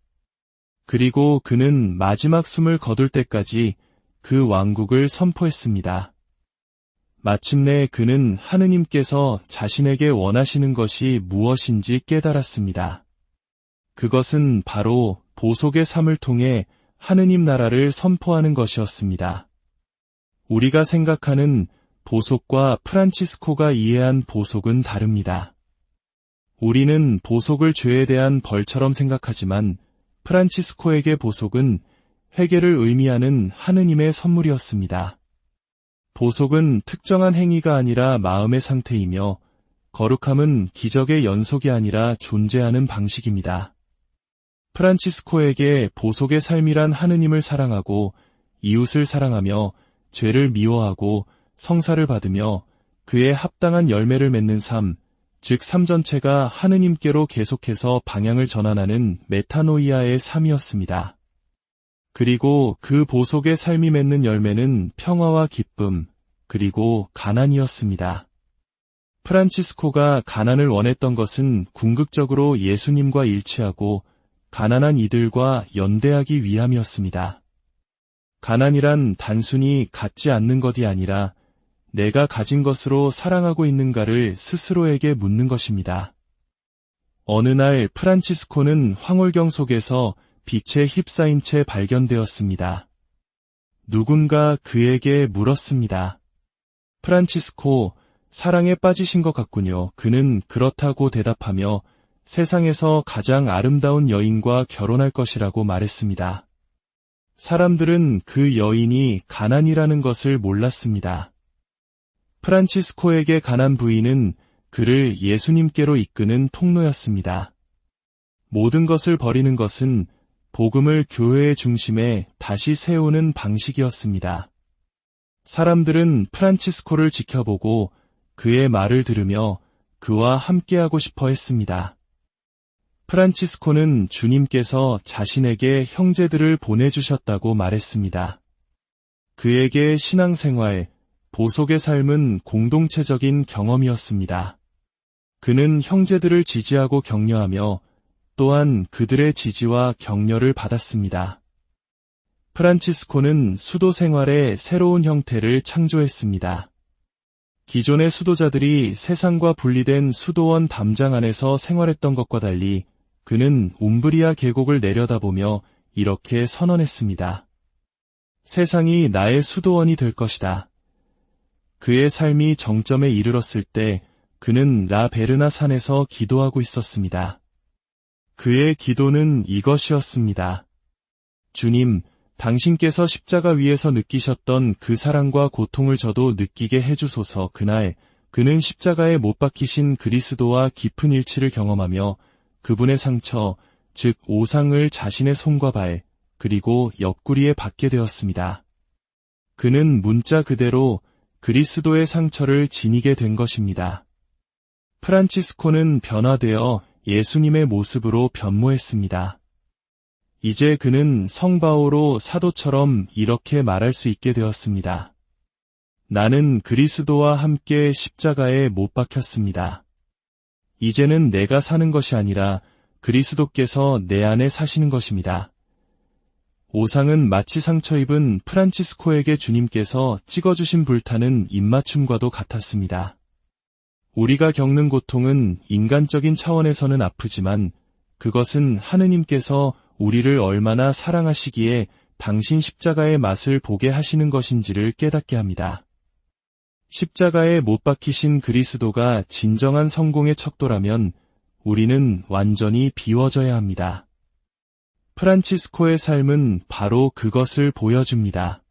그리고 그는 마지막 숨을 거둘 때까지 그 왕국을 선포했습니다. 마침내 그는 하느님께서 자신에게 원하시는 것이 무엇인지 깨달았습니다. 그것은 바로 보속의 삶을 통해 하느님 나라를 선포하는 것이었습니다. 우리가 생각하는 보속과 프란치스코가 이해한 보속은 다릅니다. 우리는 보속을 죄에 대한 벌처럼 생각하지만 프란치스코에게 보속은 회개를 의미하는 하느님의 선물이었습니다. 보속은 특정한 행위가 아니라 마음의 상태이며 거룩함은 기적의 연속이 아니라 존재하는 방식입니다. 프란치스코에게 보속의 삶이란 하느님을 사랑하고 이웃을 사랑하며 죄를 미워하고 성사를 받으며 그에 합당한 열매를 맺는 삶, 즉 삶 전체가 하느님께로 계속해서 방향을 전환하는 메타노이아의 삶이었습니다. 그리고 그 보속의 삶이 맺는 열매는 평화와 기쁨, 그리고 가난이었습니다. 프란치스코가 가난을 원했던 것은 궁극적으로 예수님과 일치하고 가난한 이들과 연대하기 위함이었습니다. 가난이란 단순히 갖지 않는 것이 아니라 내가 가진 것으로 사랑하고 있는가를 스스로에게 묻는 것입니다. 어느 날 프란치스코는 황홀경 속에서 빛에 휩싸인 채 발견되었습니다. 누군가 그에게 물었습니다. 프란치스코, 사랑에 빠지신 것 같군요. 그는 그렇다고 대답하며 세상에서 가장 아름다운 여인과 결혼할 것이라고 말했습니다. 사람들은 그 여인이 가난이라는 것을 몰랐습니다. 프란치스코에게 가난 부인은 그를 예수님께로 이끄는 통로였습니다. 모든 것을 버리는 것은 복음을 교회의 중심에 다시 세우는 방식이었습니다. 사람들은 프란치스코를 지켜보고 그의 말을 들으며 그와 함께하고 싶어 했습니다. 프란치스코는 주님께서 자신에게 형제들을 보내주셨다고 말했습니다. 그에게 신앙생활, 보속의 삶은 공동체적인 경험이었습니다. 그는 형제들을 지지하고 격려하며 또한 그들의 지지와 격려를 받았습니다. 프란치스코는 수도 생활의 새로운 형태를 창조했습니다. 기존의 수도자들이 세상과 분리된 수도원 담장 안에서 생활했던 것과 달리 그는 움브리아 계곡을 내려다보며 이렇게 선언했습니다. 세상이 나의 수도원이 될 것이다. 그의 삶이 정점에 이르렀을 때 그는 라베르나 산에서 기도하고 있었습니다. 그의 기도는 이것이었습니다. 주님, 당신께서 십자가 위에서 느끼셨던 그 사랑과 고통을 저도 느끼게 해주소서. 그날 그는 십자가에 못 박히신 그리스도와 깊은 일치를 경험하며 그분의 상처, 즉 오상을 자신의 손과 발, 그리고 옆구리에 받게 되었습니다. 그는 문자 그대로 그리스도의 상처를 지니게 된 것입니다. 프란치스코는 변화되어 예수님의 모습으로 변모했습니다. 이제 그는 성바오로 사도처럼 이렇게 말할 수 있게 되었습니다. 나는 그리스도와 함께 십자가에 못 박혔습니다. 이제는 내가 사는 것이 아니라 그리스도께서 내 안에 사시는 것입니다. 오상은 마치 상처 입은 프란치스코에게 주님께서 찍어주신 불타는 입맞춤과도 같았습니다. 우리가 겪는 고통은 인간적인 차원에서는 아프지만 그것은 하느님께서 우리를 얼마나 사랑하시기에 당신 십자가의 맛을 보게 하시는 것인지를 깨닫게 합니다. 십자가에 못 박히신 그리스도가 진정한 성공의 척도라면 우리는 완전히 비워져야 합니다. 프란치스코의 삶은 바로 그것을 보여줍니다.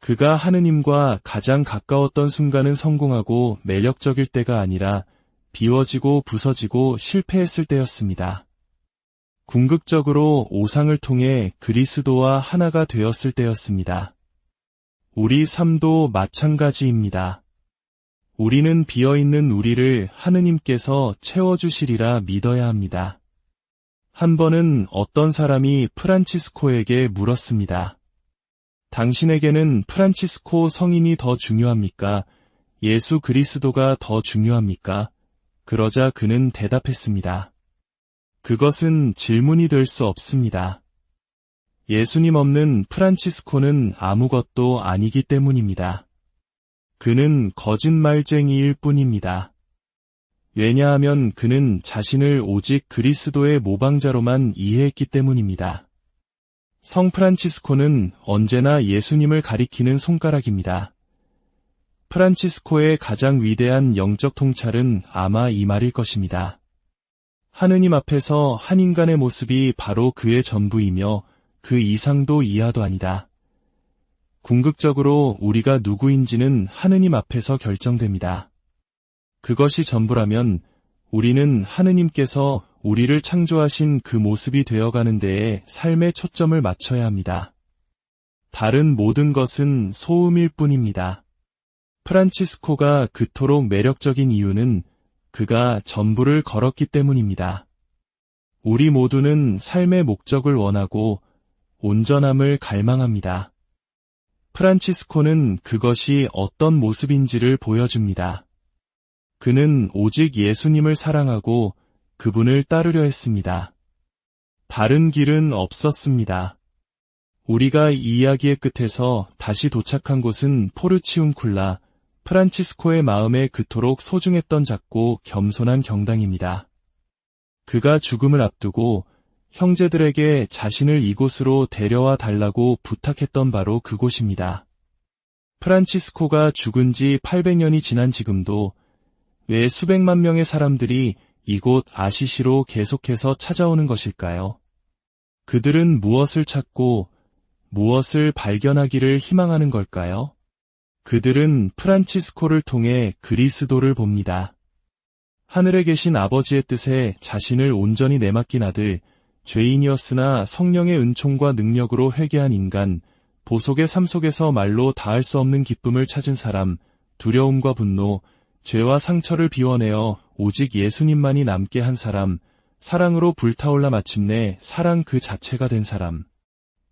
그가 하느님과 가장 가까웠던 순간은 성공하고 매력적일 때가 아니라 비워지고 부서지고 실패했을 때였습니다. 궁극적으로 오상을 통해 그리스도와 하나가 되었을 때였습니다. 우리 삶도 마찬가지입니다. 우리는 비어있는 우리를 하느님께서 채워주시리라 믿어야 합니다. 한 번은 어떤 사람이 프란치스코에게 물었습니다. 당신에게는 프란치스코 성인이 더 중요합니까? 예수 그리스도가 더 중요합니까? 그러자 그는 대답했습니다. 그것은 질문이 될 수 없습니다. 예수님 없는 프란치스코는 아무것도 아니기 때문입니다. 그는 거짓말쟁이일 뿐입니다. 왜냐하면 그는 자신을 오직 그리스도의 모방자로만 이해했기 때문입니다. 성 프란치스코는 언제나 예수님을 가리키는 손가락입니다. 프란치스코의 가장 위대한 영적 통찰은 아마 이 말일 것입니다. 하느님 앞에서 한 인간의 모습이 바로 그의 전부이며 그 이상도 이하도 아니다. 궁극적으로 우리가 누구인지는 하느님 앞에서 결정됩니다. 그것이 전부라면 우리는 하느님께서 우리를 창조하신 그 모습이 되어가는 데에 삶의 초점을 맞춰야 합니다. 다른 모든 것은 소음일 뿐입니다. 프란치스코가 그토록 매력적인 이유는 그가 전부를 걸었기 때문입니다. 우리 모두는 삶의 목적을 원하고 온전함을 갈망합니다. 프란치스코는 그것이 어떤 모습인지를 보여줍니다. 그는 오직 예수님을 사랑하고 그분을 따르려 했습니다. 다른 길은 없었습니다. 우리가 이 이야기의 끝에서 다시 도착한 곳은 포르치운쿨라, 프란치스코의 마음에 그토록 소중했던 작고 겸손한 경당입니다. 그가 죽음을 앞두고 형제들에게 자신을 이곳으로 데려와 달라고 부탁했던 바로 그곳입니다. 프란치스코가 죽은 지 800년이 지난 지금도 왜 수백만 명의 사람들이 이곳 아시시로 계속해서 찾아오는 것일까요? 그들은 무엇을 찾고 무엇을 발견하기를 희망하는 걸까요? 그들은 프란치스코를 통해 그리스도를 봅니다. 하늘에 계신 아버지의 뜻에 자신을 온전히 내맡긴 아들, 죄인이었으나 성령의 은총과 능력으로 회개한 인간, 보속의 삶 속에서 말로 다할 수 없는 기쁨을 찾은 사람, 두려움과 분노, 죄와 상처를 비워내어 오직 예수님만이 남게 한 사람, 사랑으로 불타올라 마침내 사랑 그 자체가 된 사람.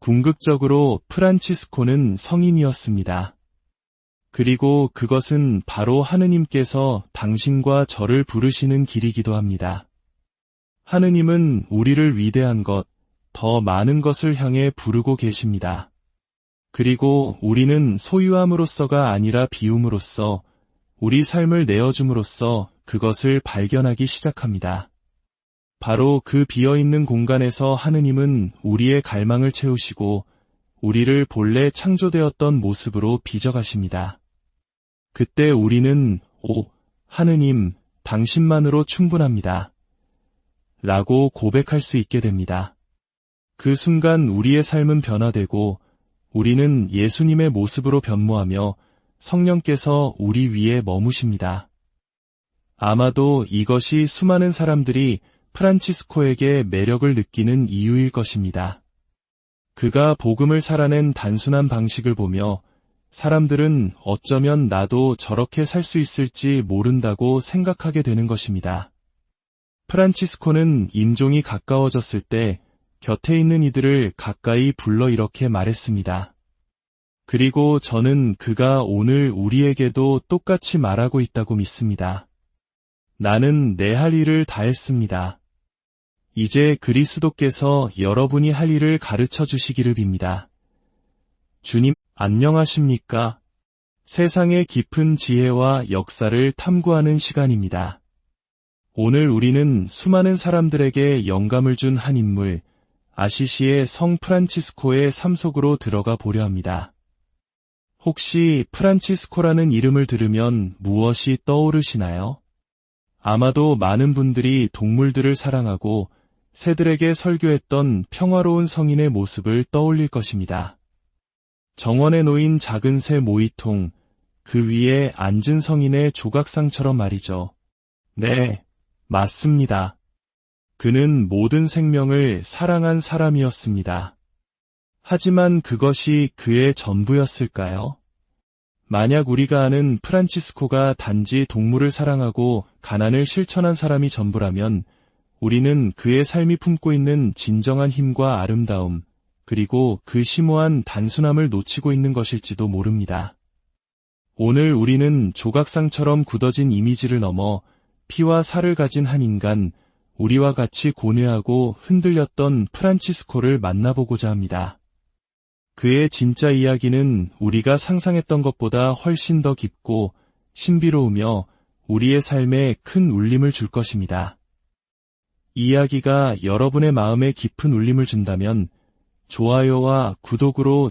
궁극적으로 프란치스코는 성인이었습니다. 그리고 그것은 바로 하느님께서 당신과 저를 부르시는 길이기도 합니다. 하느님은 우리를 위대한 것, 더 많은 것을 향해 부르고 계십니다. 그리고 우리는 소유함으로써가 아니라 비움으로써, 우리 삶을 내어줌으로써 그것을 발견하기 시작합니다. 바로 그 비어있는 공간에서 하느님은 우리의 갈망을 채우시고 우리를 본래 창조되었던 모습으로 빚어가십니다. 그때 우리는 오, 하느님, 당신만으로 충분합니다. 라고 고백할 수 있게 됩니다. 그 순간 우리의 삶은 변화되고 우리는 예수님의 모습으로 변모하며 성령께서 우리 위에 머무십니다. 아마도 이것이 수많은 사람들이 프란치스코에게 매력을 느끼는 이유일 것입니다. 그가 복음을 살아낸 단순한 방식을 보며 사람들은 어쩌면 나도 저렇게 살 수 있을지 모른다고 생각하게 되는 것입니다. 프란치스코는 임종이 가까워졌을 때 곁에 있는 이들을 가까이 불러 이렇게 말했습니다. 그리고 저는 그가 오늘 우리에게도 똑같이 말하고 있다고 믿습니다. 나는 내 할 일을 다 했습니다. 이제 그리스도께서 여러분이 할 일을 가르쳐 주시기를 빕니다. 주님, 안녕하십니까? 세상의 깊은 지혜와 역사를 탐구하는 시간입니다. 오늘 우리는 수많은 사람들에게 영감을 준 한 인물, 아시시의 성 프란치스코의 삶 속으로 들어가 보려 합니다. 혹시 프란치스코라는 이름을 들으면 무엇이 떠오르시나요? 아마도 많은 분들이 동물들을 사랑하고 새들에게 설교했던 평화로운 성인의 모습을 떠올릴 것입니다. 정원에 놓인 작은 새 모이통, 그 위에 앉은 성인의 조각상처럼 말이죠. 네, 맞습니다. 그는 모든 생명을 사랑한 사람이었습니다. 하지만 그것이 그의 전부였을까요? 만약 우리가 아는 프란치스코가 단지 동물을 사랑하고 가난을 실천한 사람이 전부라면 우리는 그의 삶이 품고 있는 진정한 힘과 아름다움, 그리고 그 심오한 단순함을 놓치고 있는 것일지도 모릅니다. 오늘 우리는 조각상처럼 굳어진 이미지를 넘어 피와 살을 가진 한 인간, 우리와 같이 고뇌하고 흔들렸던 프란치스코를 만나보고자 합니다. 그의 진짜 이야기는 우리가 상상했던 것보다 훨씬 더 깊고 신비로우며 우리의 삶에 큰 울림을 줄 것입니다. 이야기가 여러분의 마음에 깊은 울림을 준다면 좋아요와 구독으로